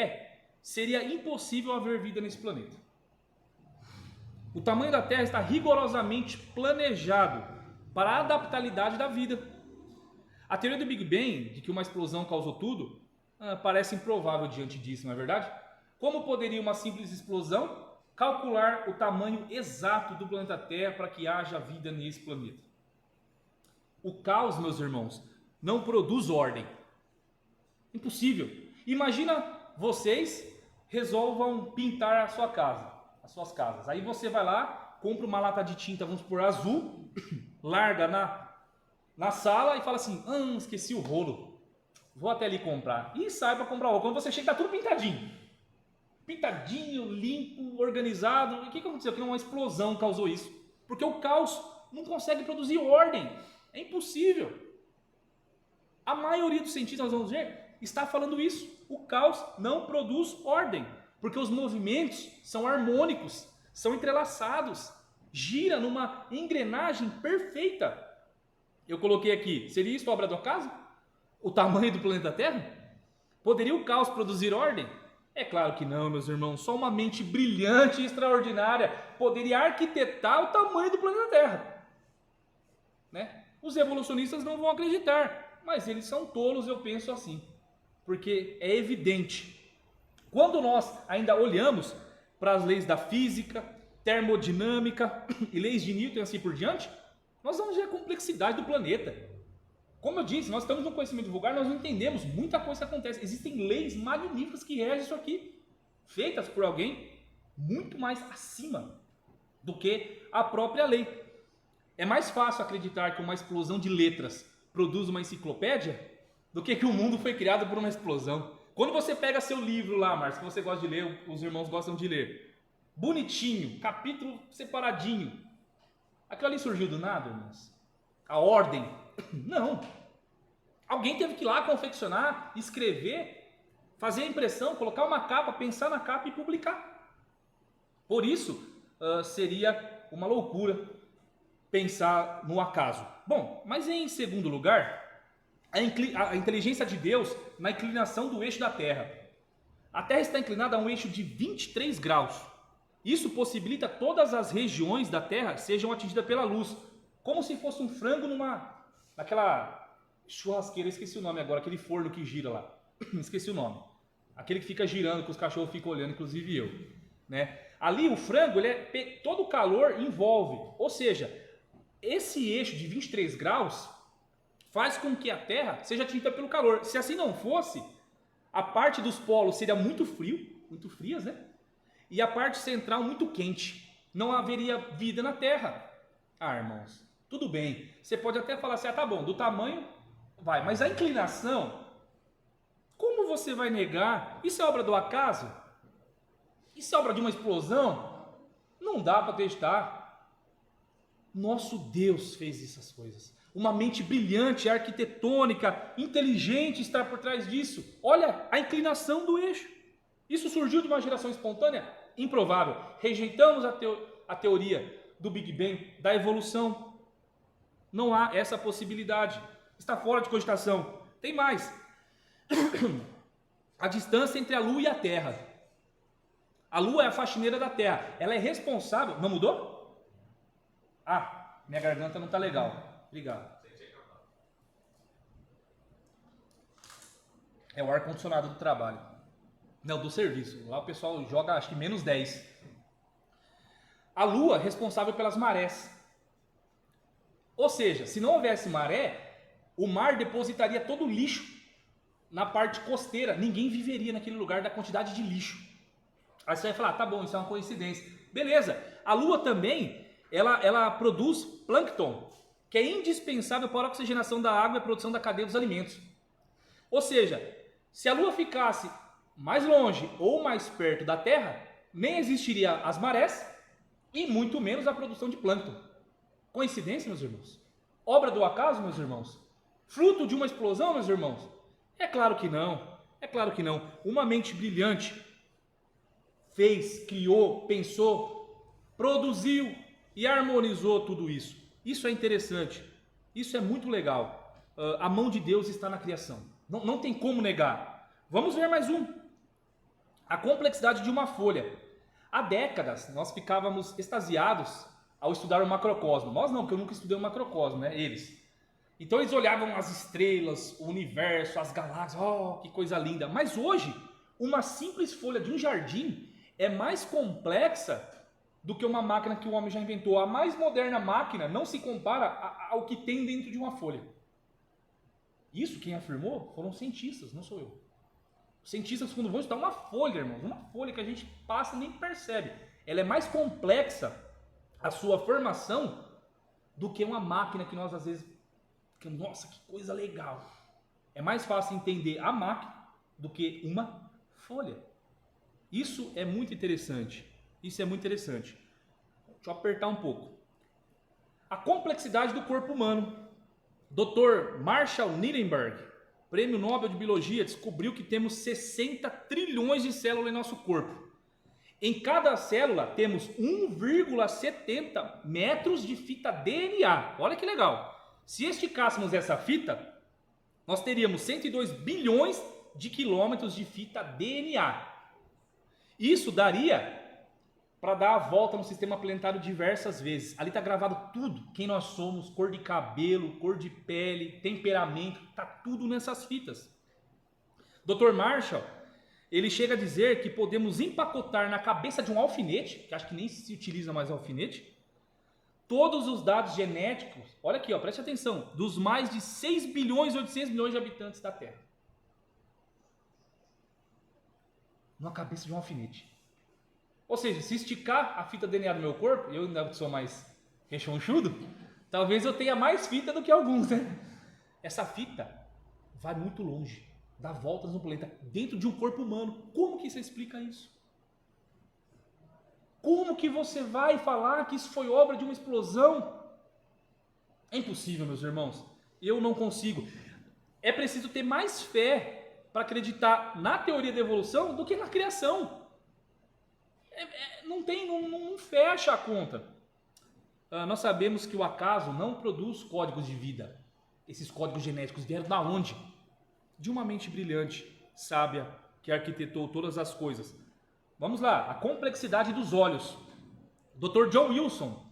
seria impossível haver vida nesse planeta. O tamanho da Terra está rigorosamente planejado para a adaptabilidade da vida. A teoria do Big Bang, de que uma explosão causou tudo, parece improvável diante disso, não é verdade? Como poderia uma simples explosão calcular o tamanho exato do planeta Terra para que haja vida nesse planeta? O caos, meus irmãos, não produz ordem. Impossível. Imagina vocês resolvam pintar a sua casa, as suas casas. Aí você vai lá, compra uma lata de tinta, vamos por azul, larga na sala e fala assim, esqueci o rolo, vou até ali comprar. E sai para comprar o rolo. Quando você chega, está tudo pintadinho. Pintadinho, limpo, organizado. E o que aconteceu? Que uma explosão causou isso. Porque o caos não consegue produzir ordem. É impossível. A maioria dos cientistas, nós vamos ver, está falando isso. O caos não produz ordem. Porque os movimentos são harmônicos, são entrelaçados. Gira numa engrenagem perfeita. Eu coloquei aqui, seria isso obra do acaso? O tamanho do planeta Terra? Poderia o caos produzir ordem? É claro que não, meus irmãos. Só uma mente brilhante e extraordinária poderia arquitetar o tamanho do planeta Terra. Né? Os evolucionistas não vão acreditar, mas eles são tolos, eu penso assim. Porque é evidente. Quando nós ainda olhamos para as leis da física, termodinâmica e leis de Newton e assim por diante, nós vamos ver a complexidade do planeta. Como eu disse, nós estamos no conhecimento vulgar, nós não entendemos muita coisa que acontece. Existem leis magníficas que regem isso aqui, feitas por alguém muito mais acima do que a própria lei. É mais fácil acreditar que uma explosão de letras produz uma enciclopédia do que o mundo foi criado por uma explosão. Quando você pega seu livro lá, Márcio, que você gosta de ler, os irmãos gostam de ler, bonitinho, capítulo separadinho, aquilo ali surgiu do nada, irmãos? A ordem? Não. Alguém teve que ir lá confeccionar, escrever, fazer a impressão, colocar uma capa, pensar na capa e publicar. Por isso, seria uma loucura pensar no acaso. Bom, mas em segundo lugar, a inteligência de Deus na inclinação do eixo da Terra. A Terra está inclinada a um eixo de 23 graus. Isso possibilita todas as regiões da Terra sejam atingidas pela luz, como se fosse um frango naquela churrasqueira, esqueci o nome agora, aquele forno que gira lá, esqueci o nome, aquele que fica girando, que os cachorros ficam olhando, inclusive eu, né? Ali o frango, todo o calor envolve, ou seja, esse eixo de 23 graus faz com que a Terra seja atingida pelo calor. Se assim não fosse, a parte dos polos seria muito frias, né? E a parte central muito quente. Não haveria vida na Terra. Irmãos, tudo bem. Você pode até falar assim, tá bom, do tamanho vai, mas a inclinação, como você vai negar? Isso é obra do acaso? Isso é obra de uma explosão? Não dá para testar. Nosso Deus fez essas coisas. Uma mente brilhante, arquitetônica, inteligente está por trás disso. Olha a inclinação do eixo. Isso surgiu de uma geração espontânea? Improvável. Rejeitamos a teoria do Big Bang, da evolução. Não há essa possibilidade. Está fora de cogitação. Tem mais. A distância entre a Lua e a Terra. A Lua é a faxineira da Terra. Ela é responsável... Não mudou? Ah, minha garganta não está legal. Obrigado. É o ar-condicionado do trabalho. Não, do serviço. Lá o pessoal joga, acho que menos 10. A Lua é responsável pelas marés. Ou seja, se não houvesse maré, o mar depositaria todo o lixo na parte costeira. Ninguém viveria naquele lugar da quantidade de lixo. Aí você vai falar, tá bom, isso é uma coincidência. Beleza. A Lua também, ela produz plâncton, que é indispensável para a oxigenação da água e a produção da cadeia dos alimentos. Ou seja, se a Lua ficasse mais longe ou mais perto da Terra, nem existiria as marés e muito menos a produção de plâncton. Coincidência, meus irmãos? Obra do acaso, meus irmãos? Fruto de uma explosão, meus irmãos? É claro que não. É claro que não. Uma mente brilhante fez, criou, pensou, produziu e harmonizou tudo isso. Isso é interessante. Isso é muito legal. A mão de Deus está na criação. Não tem como negar. Vamos ver mais um. A complexidade de uma folha. Há décadas nós ficávamos extasiados ao estudar o macrocosmo. Nós não, porque eu nunca estudei o macrocosmo, né? Eles. Então eles olhavam as estrelas, o universo, as galáxias, oh, que coisa linda. Mas hoje, uma simples folha de um jardim é mais complexa do que uma máquina que o homem já inventou. A mais moderna máquina não se compara ao que tem dentro de uma folha. Isso quem afirmou foram cientistas, não sou eu. Os cientistas, quando vão estudar uma folha, irmãos, uma folha que a gente passa e nem percebe. Ela é mais complexa, a sua formação, do que uma máquina que nós às vezes... Nossa, que coisa legal. É mais fácil entender a máquina do que uma folha. Isso é muito interessante. Isso é muito interessante. Deixa eu apertar um pouco. A complexidade do corpo humano. Dr. Marshall Nirenberg, Prêmio Nobel de Biologia, descobriu que temos 60 trilhões de células em nosso corpo. Em cada célula temos 1,70 metros de fita DNA. Olha que legal. Se esticássemos essa fita, nós teríamos 102 bilhões de quilômetros de fita DNA. Isso daria para dar a volta no sistema planetário diversas vezes. Ali está gravado tudo, quem nós somos, cor de cabelo, cor de pele, temperamento, está tudo nessas fitas. Dr. Marshall, ele chega a dizer que podemos empacotar na cabeça de um alfinete, que acho que nem se utiliza mais alfinete, todos os dados genéticos, olha aqui, ó, preste atenção, dos mais de 6 bilhões e 800 milhões de habitantes da Terra. Numa cabeça de um alfinete. Ou seja, se esticar a fita DNA do meu corpo, eu ainda sou mais rechonchudo, talvez eu tenha mais fita do que alguns, né? Essa fita vai muito longe, dá voltas no planeta, dentro de um corpo humano. Como que você explica isso? Como que você vai falar que isso foi obra de uma explosão? É impossível, meus irmãos. Eu não consigo. É preciso ter mais fé para acreditar na teoria da evolução do que na criação. Não fecha a conta. Nós sabemos que o acaso não produz códigos de vida. Esses códigos genéticos vieram da onde? De uma mente brilhante, sábia, que arquitetou todas as coisas. Vamos lá, a complexidade dos olhos. Dr. John Wilson,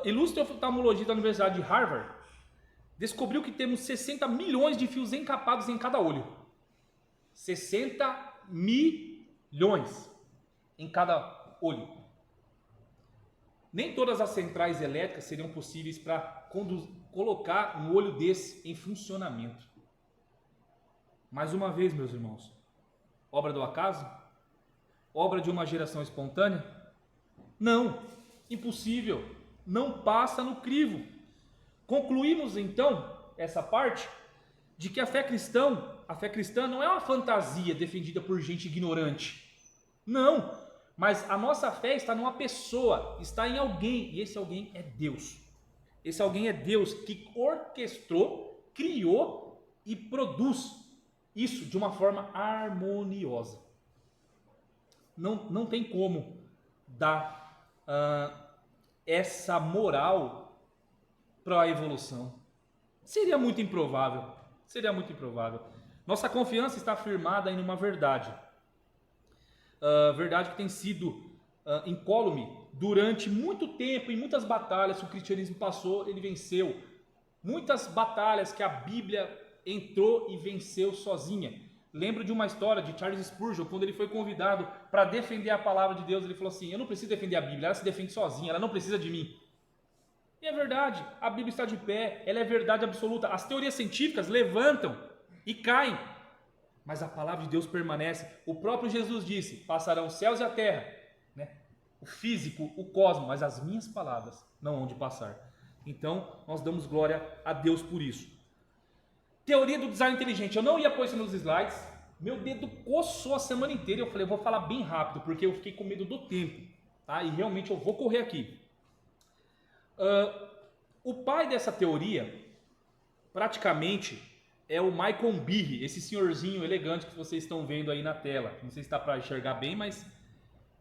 ilustre oftalmologista da Universidade de Harvard, descobriu que temos 60 milhões de fios encapados em cada olho. 60 milhões em cada olho. Nem todas as centrais elétricas seriam possíveis para colocar um olho desse em funcionamento. Mais uma vez, meus irmãos, obra do acaso? Obra de uma geração espontânea? Não, impossível, não passa no crivo. Concluímos então essa parte de que a fé cristã não é uma fantasia defendida por gente ignorante. Não, mas a nossa fé está numa pessoa, está em alguém, e esse alguém é Deus. Esse alguém é Deus que orquestrou, criou e produz isso de uma forma harmoniosa. Não tem como dar essa moral para a evolução. Seria muito improvável. Nossa confiança está firmada em uma verdade. Verdade que tem sido incólume durante muito tempo, em muitas batalhas que o cristianismo passou, ele venceu. Muitas batalhas que a Bíblia entrou e venceu sozinha. Lembro de uma história de Charles Spurgeon, quando ele foi convidado para defender a palavra de Deus, ele falou assim, eu não preciso defender a Bíblia, ela se defende sozinha, ela não precisa de mim. E é verdade, a Bíblia está de pé, ela é verdade absoluta. As teorias científicas levantam e caem, mas a palavra de Deus permanece. O próprio Jesus disse, passarão os céus e a terra, né? O físico, o cosmos, mas as minhas palavras não hão de passar. Então, nós damos glória a Deus por isso. Teoria do design inteligente, eu não ia pôr isso nos slides, meu dedo coçou a semana inteira, eu falei, eu vou falar bem rápido, porque eu fiquei com medo do tempo, tá? E realmente eu vou correr aqui. O pai dessa teoria, praticamente, é o Michael Behe, esse senhorzinho elegante que vocês estão vendo aí na tela. Não sei se está para enxergar bem, mas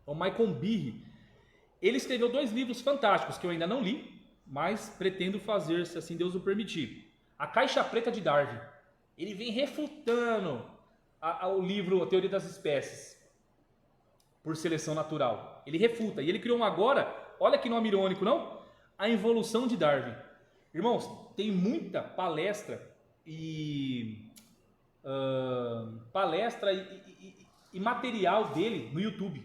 é o Michael Behe. Ele escreveu 2 livros fantásticos que eu ainda não li, mas pretendo fazer, se assim Deus o permitir. A Caixa Preta de Darwin. Ele vem refutando o livro A Teoria das Espécies por seleção natural. Ele refuta. E ele criou agora, olha que nome irônico, não? A Evolução de Darwin. Irmãos, tem muita palestra e material dele no YouTube.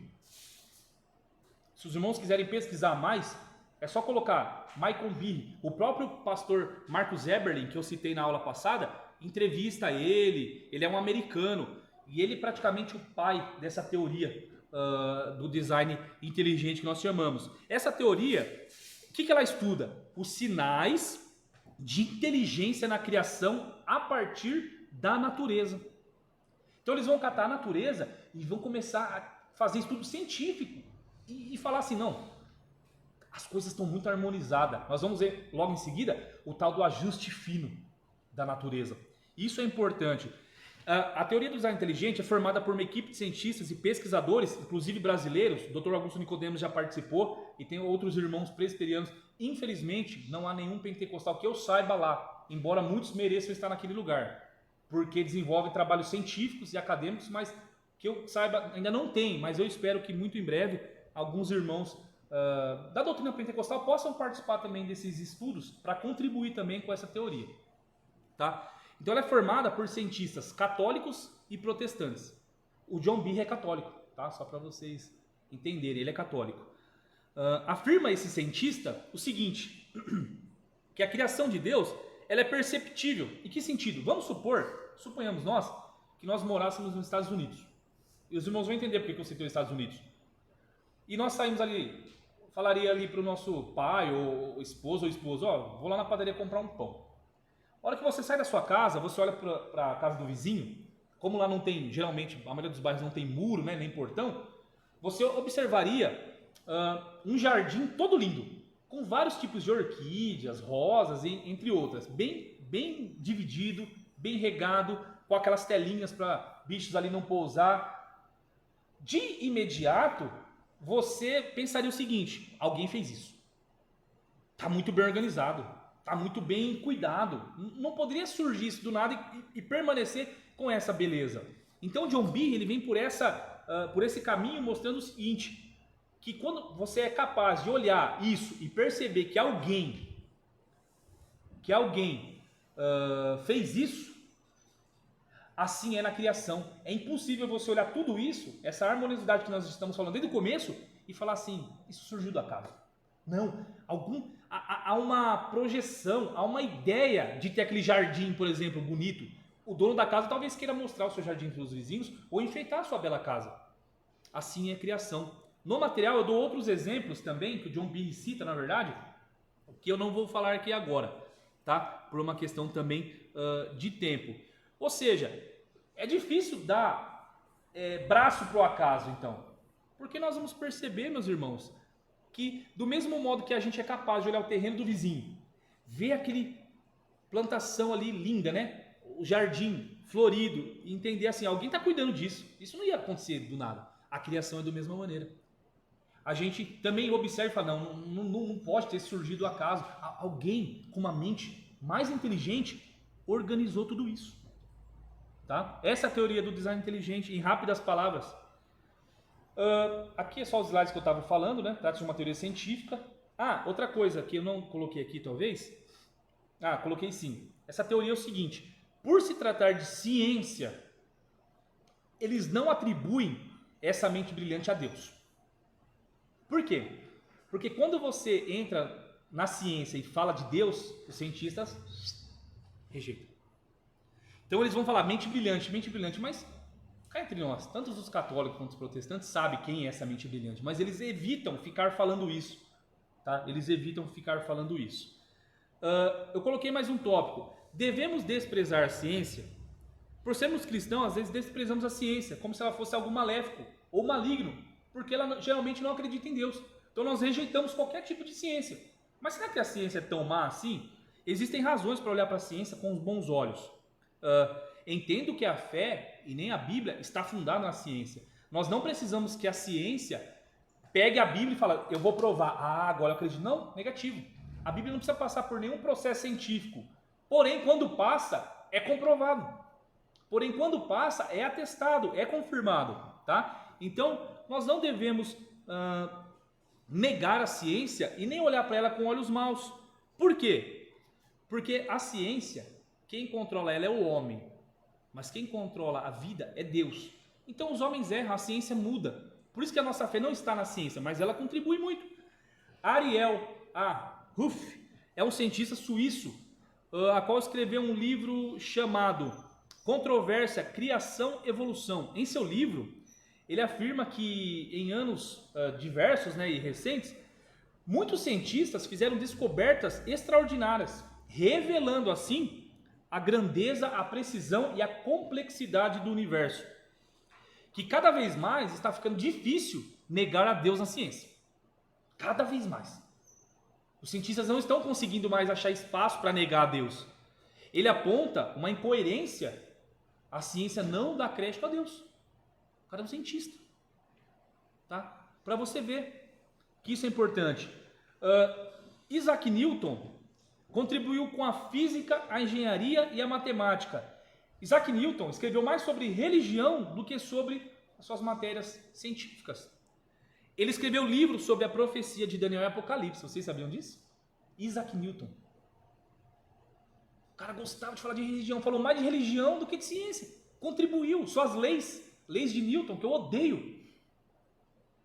Se os irmãos quiserem pesquisar mais, é só colocar Michael Behe. O próprio pastor Marcus Eberlin, que eu citei na aula passada, entrevista ele. Ele é um americano e ele é praticamente o pai dessa teoria do design inteligente que nós chamamos. Essa teoria, o que ela estuda? Os sinais de inteligência na criação a partir da natureza. Então eles vão catar a natureza e vão começar a fazer estudo científico e falar assim, não, as coisas estão muito harmonizadas. Nós vamos ver logo em seguida o tal do ajuste fino da natureza. Isso é importante. A teoria do design inteligente é formada por uma equipe de cientistas e pesquisadores, inclusive brasileiros. O Dr. Augusto Nicodemos já participou e tem outros irmãos presbiterianos. Infelizmente, não há nenhum pentecostal que eu saiba lá, embora muitos mereçam estar naquele lugar, porque desenvolvem trabalhos científicos e acadêmicos, mas que eu saiba ainda não tem, mas eu espero que muito em breve alguns irmãos da doutrina pentecostal possam participar também desses estudos para contribuir também com essa teoria, tá? Então ela é formada por cientistas católicos e protestantes. O John Behe é católico, tá? Só para vocês entenderem, ele é católico. Afirma esse cientista o seguinte, que a criação de Deus ela é perceptível. Em que sentido? Suponhamos nós, que nós morássemos nos Estados Unidos. E os irmãos vão entender por que eu citei os Estados Unidos. E nós saímos ali, falaria ali para o nosso pai, ou esposo, vou lá na padaria comprar um pão. A hora que você sai da sua casa, você olha para a casa do vizinho, como lá não tem, geralmente, a maioria dos bairros não tem muro, né, nem portão, você observaria um jardim todo lindo, com vários tipos de orquídeas, rosas, entre outras, bem dividido, bem regado, com aquelas telinhas para bichos ali não pousar. De imediato, você pensaria o seguinte, alguém fez isso, está muito bem organizado, está muito bem cuidado, não poderia surgir isso do nada e permanecer com essa beleza. Então John Behe ele vem por esse caminho mostrando o seguinte, que quando você é capaz de olhar isso e perceber que alguém fez isso, assim é na criação. É impossível você olhar tudo isso, essa harmoniosidade que nós estamos falando desde o começo, e falar assim, isso surgiu do acaso. Não, há uma projeção, há uma ideia de ter aquele jardim, por exemplo, bonito. O dono da casa talvez queira mostrar o seu jardim para os vizinhos ou enfeitar a sua bela casa. Assim é a criação. No material eu dou outros exemplos também, que o John Behe cita, na verdade, que eu não vou falar aqui agora, tá? Por uma questão também de tempo. Ou seja, é difícil dar braço para o acaso, então. Porque nós vamos perceber, meus irmãos, que do mesmo modo que a gente é capaz de olhar o terreno do vizinho, ver aquele plantação ali linda, né? O jardim florido, e entender assim, alguém está cuidando disso. Isso não ia acontecer do nada. A criação é da mesma maneira. A gente também observa e fala, não pode ter surgido do acaso. Alguém com uma mente mais inteligente organizou tudo isso. Tá? Essa é a teoria do design inteligente, em rápidas palavras. Aqui é só os slides que eu estava falando, né? Trata-se de uma teoria científica. Outra coisa que eu não coloquei aqui talvez. Coloquei sim. Essa teoria é o seguinte, por se tratar de ciência, eles não atribuem essa mente brilhante a Deus. Por quê? Porque quando você entra na ciência e fala de Deus, os cientistas rejeitam. Então eles vão falar mente brilhante, mas cá entre nós, tanto os católicos quanto os protestantes sabem quem é essa mente brilhante, mas eles evitam ficar falando isso. Tá? Eles evitam ficar falando isso. Eu coloquei mais um tópico. Devemos desprezar a ciência? Por sermos cristãos, às vezes desprezamos a ciência, como se ela fosse algo maléfico ou maligno, porque ela geralmente não acredita em Deus. Então nós rejeitamos qualquer tipo de ciência. Mas será que a ciência é tão má assim? Existem razões para olhar para a ciência com os bons olhos. Entendo que a fé e nem a Bíblia está fundada na ciência. Nós não precisamos que a ciência pegue a Bíblia e fale, eu vou provar. Agora eu acredito. Não, negativo. A Bíblia não precisa passar por nenhum processo científico. Porém, quando passa, é comprovado. Porém, quando passa, é atestado, é confirmado. Tá? Então, nós não devemos negar a ciência e nem olhar para ela com olhos maus. Por quê? Porque a ciência, quem controla ela é o homem, mas quem controla a vida é Deus. Então os homens erram, a ciência muda. Por isso que a nossa fé não está na ciência, mas ela contribui muito. Ariel Ruff é um cientista suíço, a qual escreveu um livro chamado Controvérsia, Criação e Evolução. Em seu livro, ele afirma que em anos diversos, né, e recentes, muitos cientistas fizeram descobertas extraordinárias, revelando assim a grandeza, a precisão e a complexidade do universo. Que cada vez mais está ficando difícil negar a Deus na ciência. Cada vez mais. Os cientistas não estão conseguindo mais achar espaço para negar a Deus. Ele aponta uma incoerência. A ciência não dá crédito a Deus. O cara é um cientista. Tá? Para você ver que isso é importante. Isaac Newton contribuiu com a física, a engenharia e a matemática. Isaac Newton escreveu mais sobre religião do que sobre as suas matérias científicas. Ele escreveu livros sobre a profecia de Daniel e Apocalipse. Vocês sabiam disso? Isaac Newton. O cara gostava de falar de religião, falou mais de religião do que de ciência. Contribuiu, suas leis de Newton, que eu odeio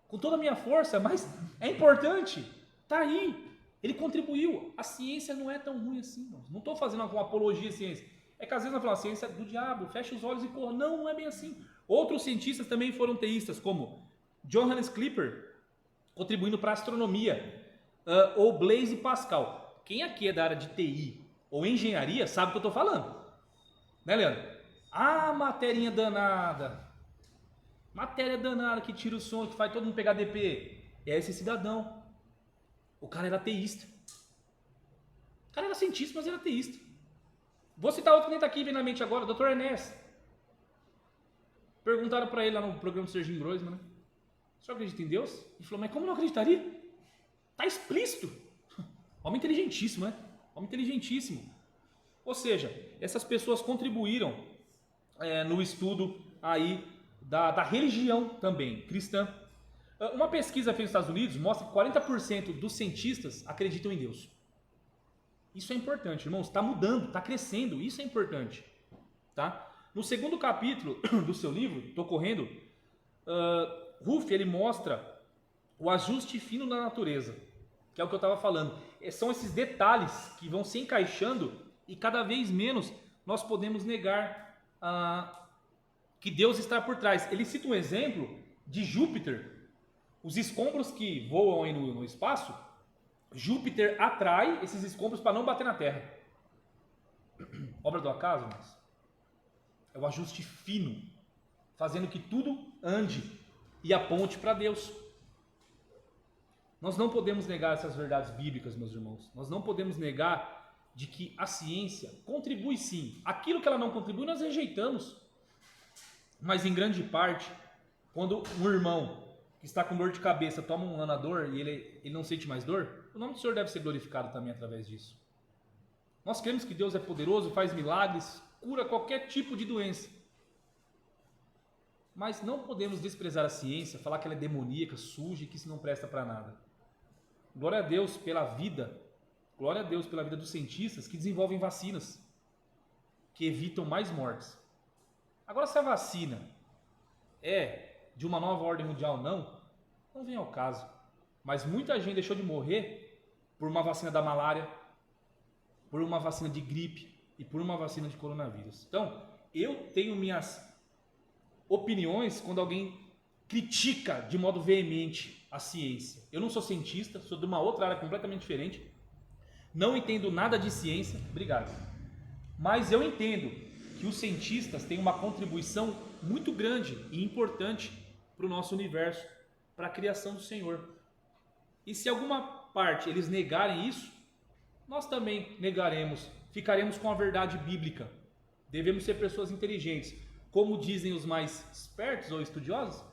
com toda a minha força, mas é importante. Tá aí. Ele contribuiu. A ciência não é tão ruim assim. Não estou fazendo uma apologia à ciência. É que às vezes nós falamos, a ciência é do diabo, fecha os olhos e corra. Não, não é bem assim. Outros cientistas também foram teístas, como Johannes Kepler, contribuindo para a astronomia, ou Blaise Pascal. Quem aqui é da área de TI ou engenharia sabe o que eu estou falando. Né, Leandro? Materinha danada. Matéria danada que tira o som, que faz todo mundo pegar DP. É esse cidadão. O cara era ateísta. O cara era cientista, mas era ateísta. Vou citar outro que nem está aqui, vem na mente agora, o Dr. Ernest. Perguntaram para ele lá no programa do Serginho Groisman, né? O senhor acredita em Deus? Ele falou, mas como não acreditaria? Está explícito. Homem inteligentíssimo, né? Homem inteligentíssimo. Ou seja, essas pessoas contribuíram no estudo aí da religião também, cristã. Uma pesquisa feita nos Estados Unidos mostra que 40% dos cientistas acreditam em Deus. Isso é importante, irmãos. Está mudando, está crescendo. Isso é importante. Tá? No segundo capítulo do seu livro, estou correndo, Ruff, ele mostra o ajuste fino da natureza, que é o que eu estava falando. São esses detalhes que vão se encaixando e cada vez menos nós podemos negar que Deus está por trás. Ele cita um exemplo de Júpiter. Os escombros que voam aí no espaço, Júpiter atrai esses escombros para não bater na Terra. Obra do acaso, mas é o ajuste fino, fazendo que tudo ande e aponte para Deus. Nós não podemos negar essas verdades bíblicas, meus irmãos. Nós não podemos negar de que a ciência contribui sim. Aquilo que ela não contribui, nós rejeitamos. Mas em grande parte, quando um irmão que está com dor de cabeça toma um Lanador e ele não sente mais dor, o nome do Senhor deve ser glorificado também através disso. Nós cremos que Deus é poderoso, faz milagres, cura qualquer tipo de doença. Mas não podemos desprezar a ciência, falar que ela é demoníaca, suja e que isso não presta para nada. Glória a Deus pela vida, glória a Deus pela vida dos cientistas que desenvolvem vacinas, que evitam mais mortes. Agora, se a vacina é de uma nova ordem mundial, não vem ao caso. Mas muita gente deixou de morrer por uma vacina da malária, por uma vacina de gripe e por uma vacina de coronavírus. Então, eu tenho minhas opiniões quando alguém critica de modo veemente a ciência. Eu não sou cientista, sou de uma outra área completamente diferente, não entendo nada de ciência, obrigado. Mas eu entendo que os cientistas têm uma contribuição muito grande e importante para o nosso universo, para a criação do Senhor. E se alguma parte eles negarem isso, nós também negaremos, ficaremos com a verdade bíblica. Devemos ser pessoas inteligentes. Como dizem os mais espertos ou estudiosos,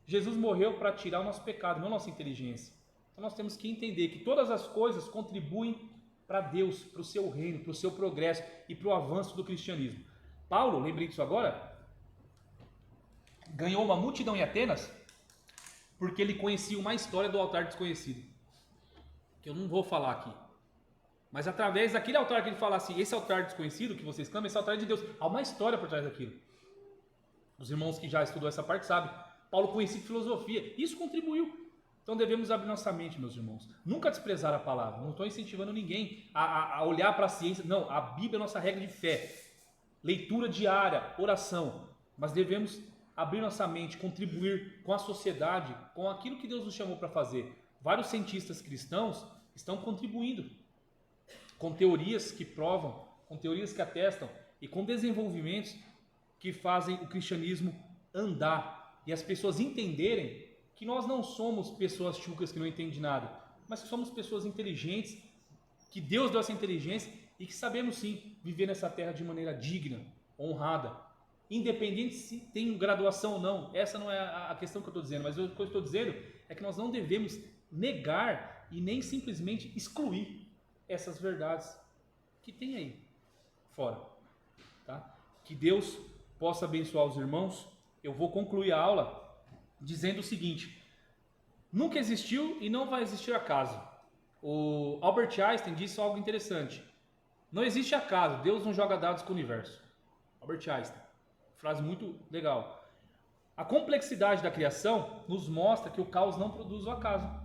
Jesus morreu para tirar o nosso pecado, não a nossa inteligência. Então nós temos que entender que todas as coisas contribuem para Deus, para o seu reino, para o seu progresso e para o avanço do cristianismo. Paulo, lembrei disso agora, ganhou uma multidão em Atenas porque ele conhecia uma história do altar desconhecido, que eu não vou falar aqui. Mas através daquele altar que ele fala assim, esse altar desconhecido que vocês clamam, esse altar é de Deus. Há uma história por trás daquilo. Os irmãos que já estudou essa parte sabem. Paulo conhecia filosofia. Isso contribuiu. Então devemos abrir nossa mente, meus irmãos. Nunca desprezar a palavra. Não estou incentivando ninguém a olhar para a ciência. Não, a Bíblia é a nossa regra de fé. Leitura diária, oração. Mas devemos abrir nossa mente, contribuir com a sociedade, com aquilo que Deus nos chamou para fazer. Vários cientistas cristãos estão contribuindo com teorias que provam, com teorias que atestam e com desenvolvimentos que fazem o cristianismo andar e as pessoas entenderem que nós não somos pessoas chucras que não entendem nada, mas que somos pessoas inteligentes, que Deus deu essa inteligência e que sabemos sim viver nessa terra de maneira digna, honrada, independente se tem graduação ou não. Essa não é a questão que eu estou dizendo, mas o que eu estou dizendo é que nós não devemos negar e nem simplesmente excluir essas verdades que tem aí fora, tá? Que Deus possa abençoar os irmãos. Eu vou concluir a aula dizendo o seguinte: nunca existiu e não vai existir acaso. O Albert Einstein disse algo interessante: não existe acaso, Deus não joga dados com o universo. Albert Einstein, frase muito legal. A complexidade da criação nos mostra que o caos não produz o acaso.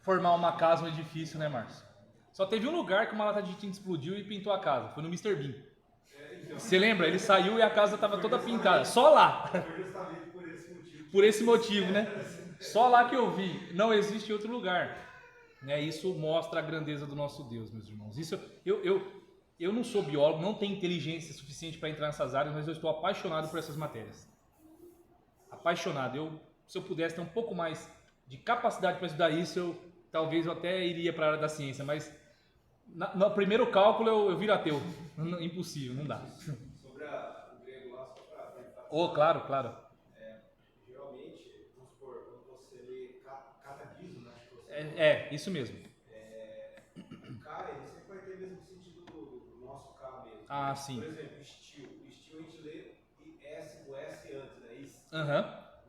Formar uma casa, um edifício, né, Márcio? Só teve um lugar que uma lata de tinta explodiu e pintou a casa. Foi no Mr. Bean. Você lembra? Ele saiu e a casa estava toda pintada. Só lá. Por esse motivo, né? Só lá que eu vi. Não existe outro lugar. Isso mostra a grandeza do nosso Deus, meus irmãos. Isso, eu não sou biólogo, não tenho inteligência suficiente para entrar nessas áreas, mas eu estou apaixonado por essas matérias. Apaixonado. Se eu pudesse ter um pouco mais de capacidade para estudar isso, talvez eu até iria para a área da ciência, mas no primeiro cálculo eu viro ateu. Impossível, não dá. Sobre o grego lá, só para tentar... Claro. Geralmente, vamos supor, quando você lê catequismo, acho que você... Isso mesmo. O K, ele sempre vai ter o mesmo sentido do nosso K mesmo. Ah, sim. Por exemplo, estilo. Estilo a gente lê o S antes, né? Isso.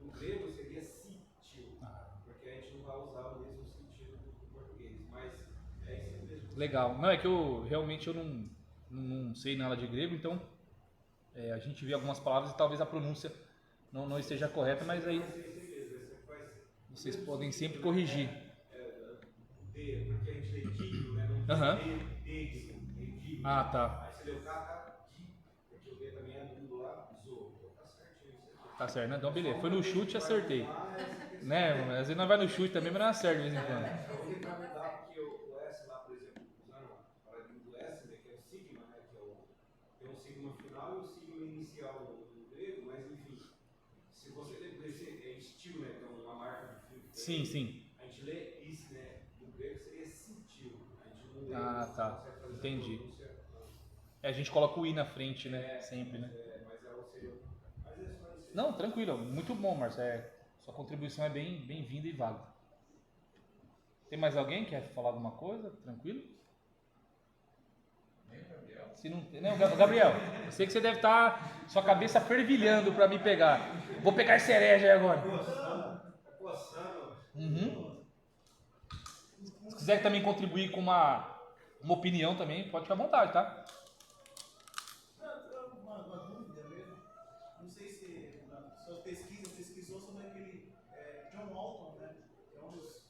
No grego seria sitil, porque a gente não vai usar o mesmo sentido do português, mas é isso mesmo. Legal. Não, é que eu realmente não sei nada de grego, então a gente vê algumas palavras e talvez a pronúncia não esteja correta, mas aí vocês podem sempre corrigir. D, porque a gente lê digno, né? Não digo. Ah, tá. Aí você lê o K, porque eu vi também a Dudu lá, zoou. Tá certinho isso aqui. Tá certo, né? Então beleza. Foi no chute e acertei. Né? Às vezes nós vai no chute também, mas não acerta de vez em quando. Eu vou tentar mudar porque o S lá, por exemplo, usando o paradigma do S, né, que é o sigma, né, que é tem um sigma final e um sigma inicial no grego, mas enfim, se você ler estilo, né, que é uma marca de filme. Sim, sim. A gente lê isso, né, no grego seria sentido. A gente não lê. Ah, tá. Entendi. A gente coloca o I na frente, né? Sempre, né? Não, tranquilo. Muito bom, Marcos. Sua contribuição é bem-vinda e válida. Tem mais alguém que quer falar alguma coisa? Tranquilo? Se não, Gabriel, eu sei que você deve estar sua cabeça fervilhando para me pegar. Vou pegar esse herege aí agora. Uhum. Se quiser também contribuir com uma opinião também, pode ficar à vontade, tá? Uma dúvida mesmo. Não sei se na sua pesquisa pesquisou sobre aquele John Walton, né? Que é um dos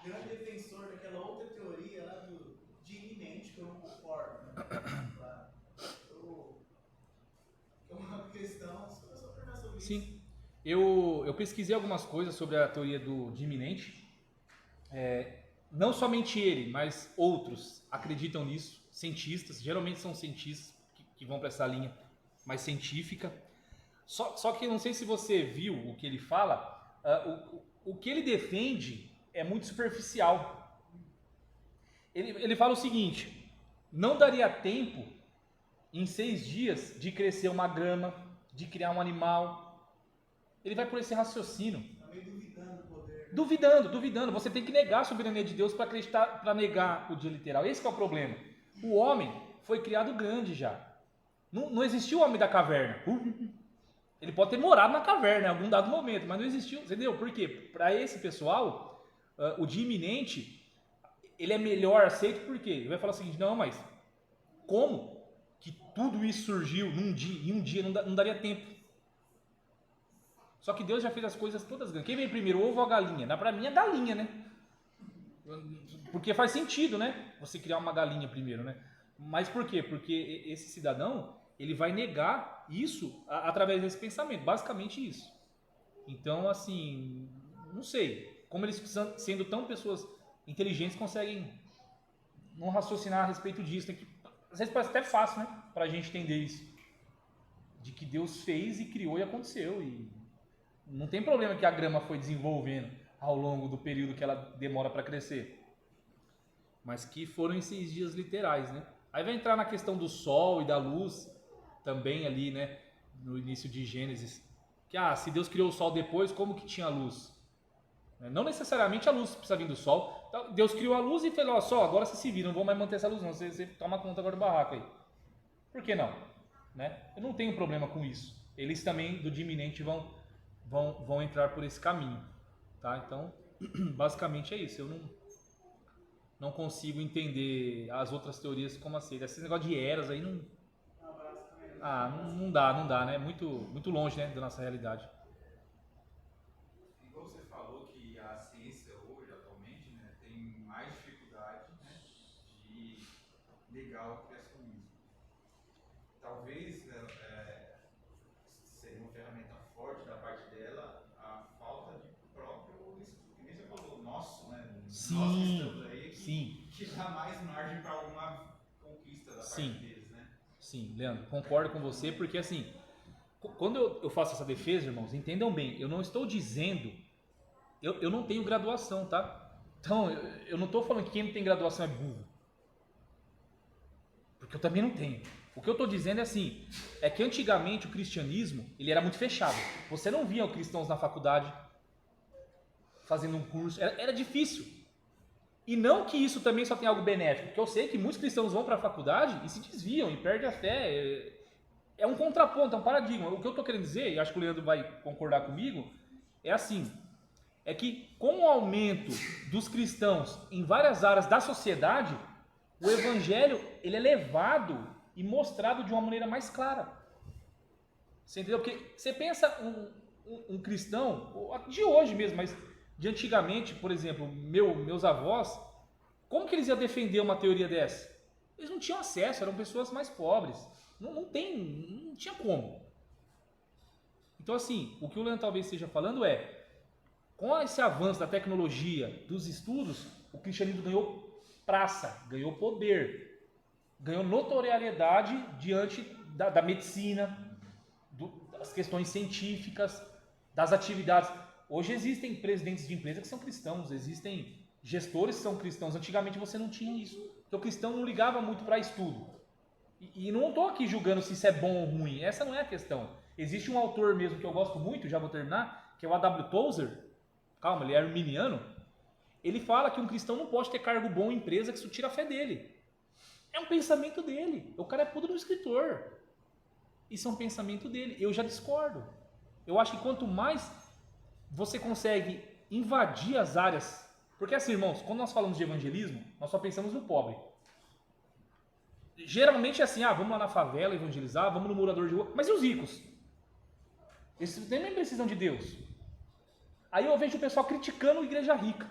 grandes defensores daquela outra teoria lá de iminente, que eu não concordo. Né? É uma questão, eu só perguntar sobre isso. Sim. Eu pesquisei algumas coisas sobre a teoria de iminente. Não somente ele, mas outros acreditam nisso, cientistas, geralmente são cientistas que vão para essa linha mais científica. Só que eu não sei se você viu o que ele fala, o que ele defende é muito superficial. Ele fala o seguinte: não daria tempo em 6 dias de crescer uma grama, de criar um animal. Ele vai por esse raciocínio. Está meio duvidando do poder. Duvidando. Você tem que negar a soberania de Deus para acreditar, para negar o dia literal. Esse que é o problema. O homem foi criado grande já. Não existiu o homem da caverna. Ele pode ter morado na caverna em algum dado momento, mas não existiu. Entendeu? Por quê? Para esse pessoal, o dia iminente, ele é melhor aceito por quê? Ele vai falar o seguinte: não, mas como que tudo isso surgiu em um dia não daria tempo? Só que Deus já fez as coisas todas grandes. Quem vem primeiro, o ovo ou a galinha? Para mim é galinha, né? Porque faz sentido, né? Você criar uma galinha primeiro, né? Mas por quê? Porque esse cidadão, ele vai negar isso através desse pensamento. Basicamente isso. Então, assim, não sei. Como eles, sendo tão pessoas inteligentes, conseguem não raciocinar a respeito disso. Às vezes parece até fácil, né? Pra gente entender isso. De que Deus fez e criou e aconteceu. E não tem problema que a grama foi desenvolvendo ao longo do período que ela demora para crescer. Mas que foram em 6 dias literais, né? Aí vai entrar na questão do sol e da luz também ali, né? No início de Gênesis. Que, se Deus criou o sol depois, como que tinha luz? Não necessariamente a luz precisa vir do sol. Então, Deus criou a luz e falou: sol, agora você se vira, não vou mais manter essa luz não. Você toma conta agora do barraco aí. Por que não? Né? Eu não tenho problema com isso. Eles também, do dia iminente, vão entrar por esse caminho, tá? Então, basicamente é isso. Eu não consigo entender as outras teorias como assim. Esse negócio de eras aí não dá, né? Muito longe, né, da nossa realidade. Igual você falou que a ciência hoje, atualmente, né, tem mais dificuldade, né, de negar o criacionismo. Talvez seria uma ferramenta forte da parte dela a falta de próprio estudo. Que nem você falou, nosso, né? Sim, nós que estamos aí sim. Que dá mais margem para alguma conquista da parte deles, né? Sim, Leandro, concordo com você, porque assim, quando eu faço essa defesa, irmãos, entendam bem, eu não estou dizendo, eu não tenho graduação, tá? Então, eu não estou falando que quem não tem graduação é burro, porque eu também não tenho. O que eu estou dizendo é assim, é que antigamente o cristianismo, ele era muito fechado. Você não via cristãos na faculdade fazendo um curso, era difícil. E não que isso também só tem algo benéfico, porque eu sei que muitos cristãos vão para a faculdade e se desviam e perdem a fé. É um contraponto, é um paradigma. O que eu estou querendo dizer, e acho que o Leandro vai concordar comigo, é assim, é que com o aumento dos cristãos em várias áreas da sociedade, o evangelho ele é levado e mostrado de uma maneira mais clara. Você entendeu? Porque você pensa um cristão, de hoje mesmo, mas de antigamente, por exemplo, meus avós, como que eles iam defender uma teoria dessa? Eles não tinham acesso, eram pessoas mais pobres. Não tinha como. Então assim, o que o Leandro talvez esteja falando é, com esse avanço da tecnologia, dos estudos, o cristianismo ganhou praça, ganhou poder, ganhou notoriedade diante da medicina, das questões científicas, das atividades. Hoje existem presidentes de empresa que são cristãos, existem gestores que são cristãos. Antigamente você não tinha isso, porque o cristão não ligava muito para estudo. E não estou aqui julgando se isso é bom ou ruim, essa não é a questão. Existe um autor mesmo que eu gosto muito, já vou terminar, que é o A.W. Tozer. Calma, ele é arminiano. Ele fala que um cristão não pode ter cargo bom em empresa, que isso tira a fé dele. É um pensamento dele. O cara é puto do escritor. Isso é um pensamento dele. Eu já discordo. Eu acho que quanto mais você consegue invadir as áreas... Porque assim, irmãos, quando nós falamos de evangelismo, nós só pensamos no pobre. Geralmente é assim, vamos lá na favela evangelizar, vamos no morador de rua. Mas e os ricos? Eles também precisam de Deus. Aí eu vejo o pessoal criticando a igreja rica.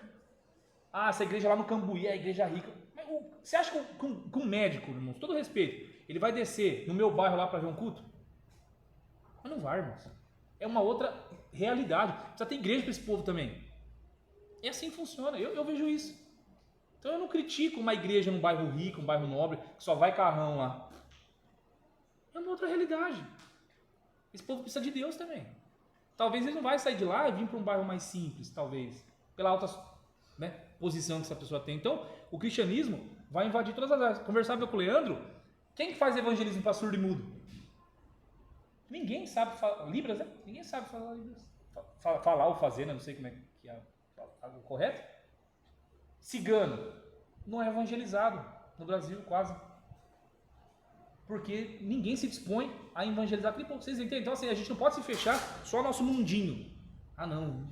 Essa igreja lá no Cambuí é a igreja rica. Mas você acha que um médico, irmãos, com todo respeito, ele vai descer no meu bairro lá para ver um culto? Mas não vai, irmãos. É uma outra realidade. Precisa ter igreja para esse povo também. E assim funciona. Eu vejo isso. Então eu não critico uma igreja num bairro rico, um bairro nobre, que só vai carrão lá. É uma outra realidade. Esse povo precisa de Deus também. Talvez ele não vai sair de lá e vir para um bairro mais simples, talvez. Pela alta posição que essa pessoa tem. Então, o cristianismo vai invadir todas as áreas. Conversava com o Leandro, quem que faz evangelismo para surdo e mudo? Ninguém sabe falar Libras, né? Ninguém sabe falar Libras. Falar ou fazer, né? Não sei como é que é o correto. Cigano não é evangelizado no Brasil, quase. Porque ninguém se dispõe a evangelizar aquele povo. Vocês entendem? Então assim, a gente não pode se fechar só nosso mundinho. Não.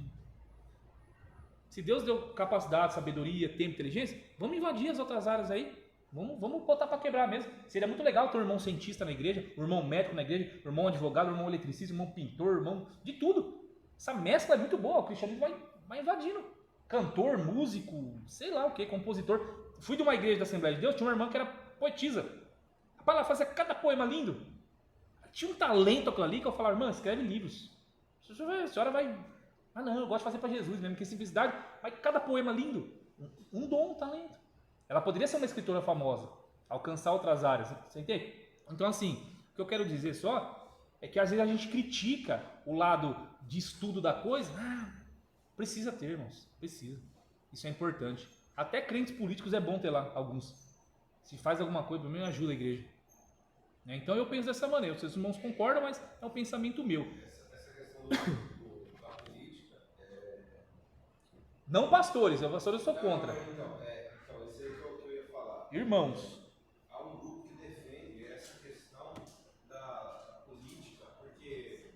Se Deus deu capacidade, sabedoria, tempo, inteligência, vamos invadir as outras áreas aí. Vamos botar para quebrar mesmo. Seria muito legal ter um irmão cientista na igreja, um irmão médico na igreja, um irmão advogado, um irmão eletricista, um irmão pintor, um irmão de tudo. Essa mescla é muito boa. O cristianismo vai invadindo. Cantor, músico, sei lá o que, compositor. Fui de uma igreja da Assembleia de Deus, tinha uma irmã que era poetisa. Rapaz, ela fazia cada poema lindo. Tinha um talento aquilo ali que eu falava, irmã, escreve livros. A senhora vai... não, eu gosto de fazer para Jesus mesmo, que simplicidade. Mas cada poema lindo. Um dom, um talento. Ela poderia ser uma escritora famosa, alcançar outras áreas. Você entende? Então assim, o que eu quero dizer só é que às vezes a gente critica o lado de estudo da coisa. Precisa ter, irmãos. Precisa. Isso é importante. Até crentes políticos é bom ter lá, alguns. Se faz alguma coisa, pelo menos ajuda a igreja. Então eu penso dessa maneira. Vocês irmãos concordam, mas é um pensamento meu. Essa questão da política Não pastores, eu sou contra. Então, isso aí que eu ia falar. Irmãos. Há um grupo que defende essa questão da política, porque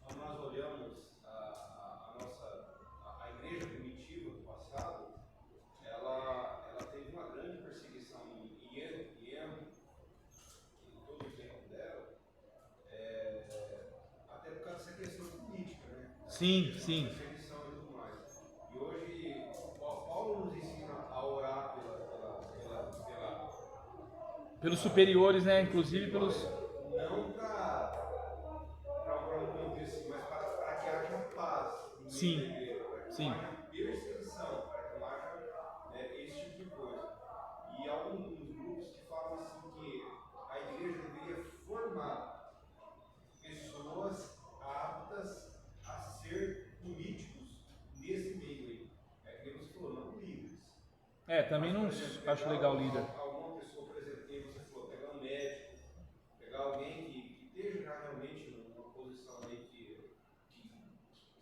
quando nós olhamos a igreja primitiva do passado, ela teve uma grande perseguição em erro em todo o tempo dela, até por causa dessa questão política, né? Sim. Perseguição e tudo mais. E hoje, Paulo nos ensina a orar pelos superiores, né? Inclusive pelos... não para um contexto, mas para que haja paz. Sim. Para que não haja perseguição, para que não haja esse tipo de coisa. E há alguns grupos que falam assim que a igreja deveria formar pessoas aptas a ser políticos nesse meio aí. Que você falou, não líderes. Também não acho legal líder. Alguma pessoa, por exemplo, que você falou, pegar um médico, pegar alguém que esteja já realmente numa posição aí que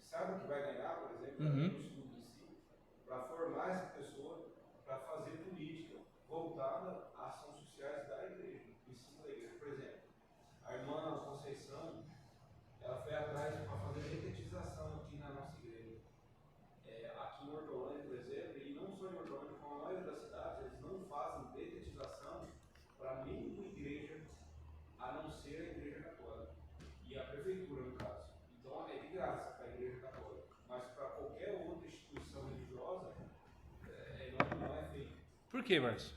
sabe que vai ganhar, por exemplo, no estudo em si, para formar essa pessoa para fazer política voltada às ações sociais da igreja, em cima da igreja. Por exemplo, a irmã Conceição, ela foi atrás para fazer detetização aqui na nossa igreja. Aqui em Hortolândia, por exemplo, e não só em Hortolândia, como a maioria das cidades, eles não fazem detetização para nenhuma igreja, a não ser a igreja católica. E a prefeitura, no caso. Então, é de graça para a igreja católica. Mas para qualquer outra instituição religiosa, não é feito. Por que, Marcos?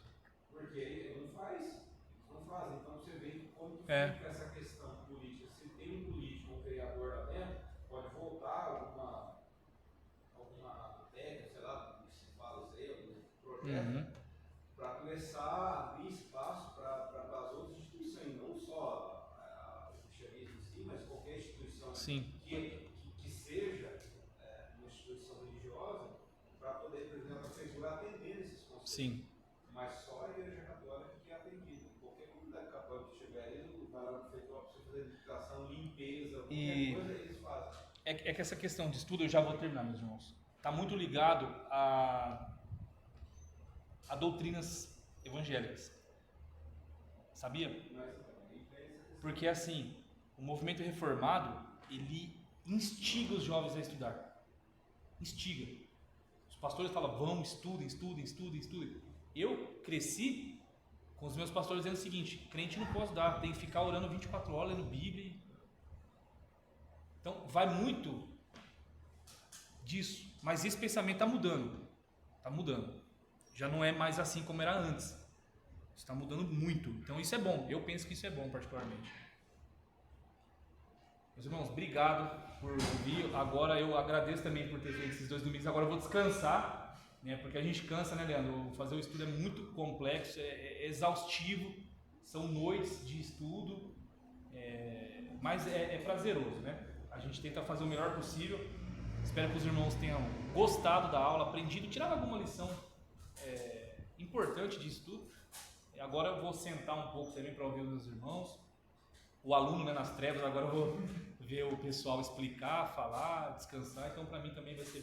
Porque ele não faz. Eles não fazem. Então, você vê como que É. fica essa questão política. Se tem um político, um vereador lá dentro, pode voltar alguma técnica, sei lá, como se fala isso aí, algum projeto, para começar a abrir espaço para as outras instituições, não só o cristianismo em si, mas qualquer instituição Sim. que seja uma instituição religiosa, para poder, por exemplo, a prefeitura atender esses conceitos. Sim. Mas só a Igreja Católica que é atendida. Qualquer comunidade católica que tiver ali, vai lá na prefeitura para fazer educação, limpeza, qualquer coisa eles fazem. É que essa questão de estudo, eu já vou terminar, meus irmãos, está muito ligado a doutrinas evangélicas. Sabia? Porque assim, o movimento reformado, ele instiga os jovens a estudar. Instiga. Os pastores falam, vão, estudem. Eu cresci com os meus pastores dizendo o seguinte, crente não pode dar, tem que ficar orando 24 horas, lendo Bíblia. Então, vai muito disso. Mas esse pensamento está mudando. Está mudando. Já não é mais assim como era antes. Está mudando muito. Então, isso é bom. Eu penso que isso é bom, particularmente. Meus irmãos, obrigado por ouvir. Agora eu agradeço também por ter feito esses 2 domingos. Agora eu vou descansar, né? Porque a gente cansa, né, Leandro? Fazer o estudo é muito complexo, é exaustivo. São noites de estudo, mas é prazeroso, né? A gente tenta fazer o melhor possível. Espero que os irmãos tenham gostado da aula, aprendido, tirado alguma lição importante disso tudo. Agora eu vou sentar um pouco também para ouvir os meus irmãos. O aluno, né, nas trevas, agora eu vou ver o pessoal explicar, falar, descansar. Então para mim também vai ser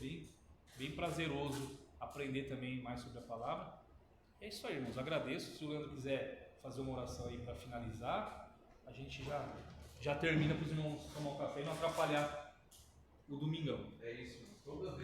bem prazeroso aprender também mais sobre a palavra. É isso aí, irmãos. Agradeço. Se o Leandro quiser fazer uma oração aí para finalizar, a gente já termina para os irmãos tomar um café e não atrapalhar o domingão. É isso. Toda vez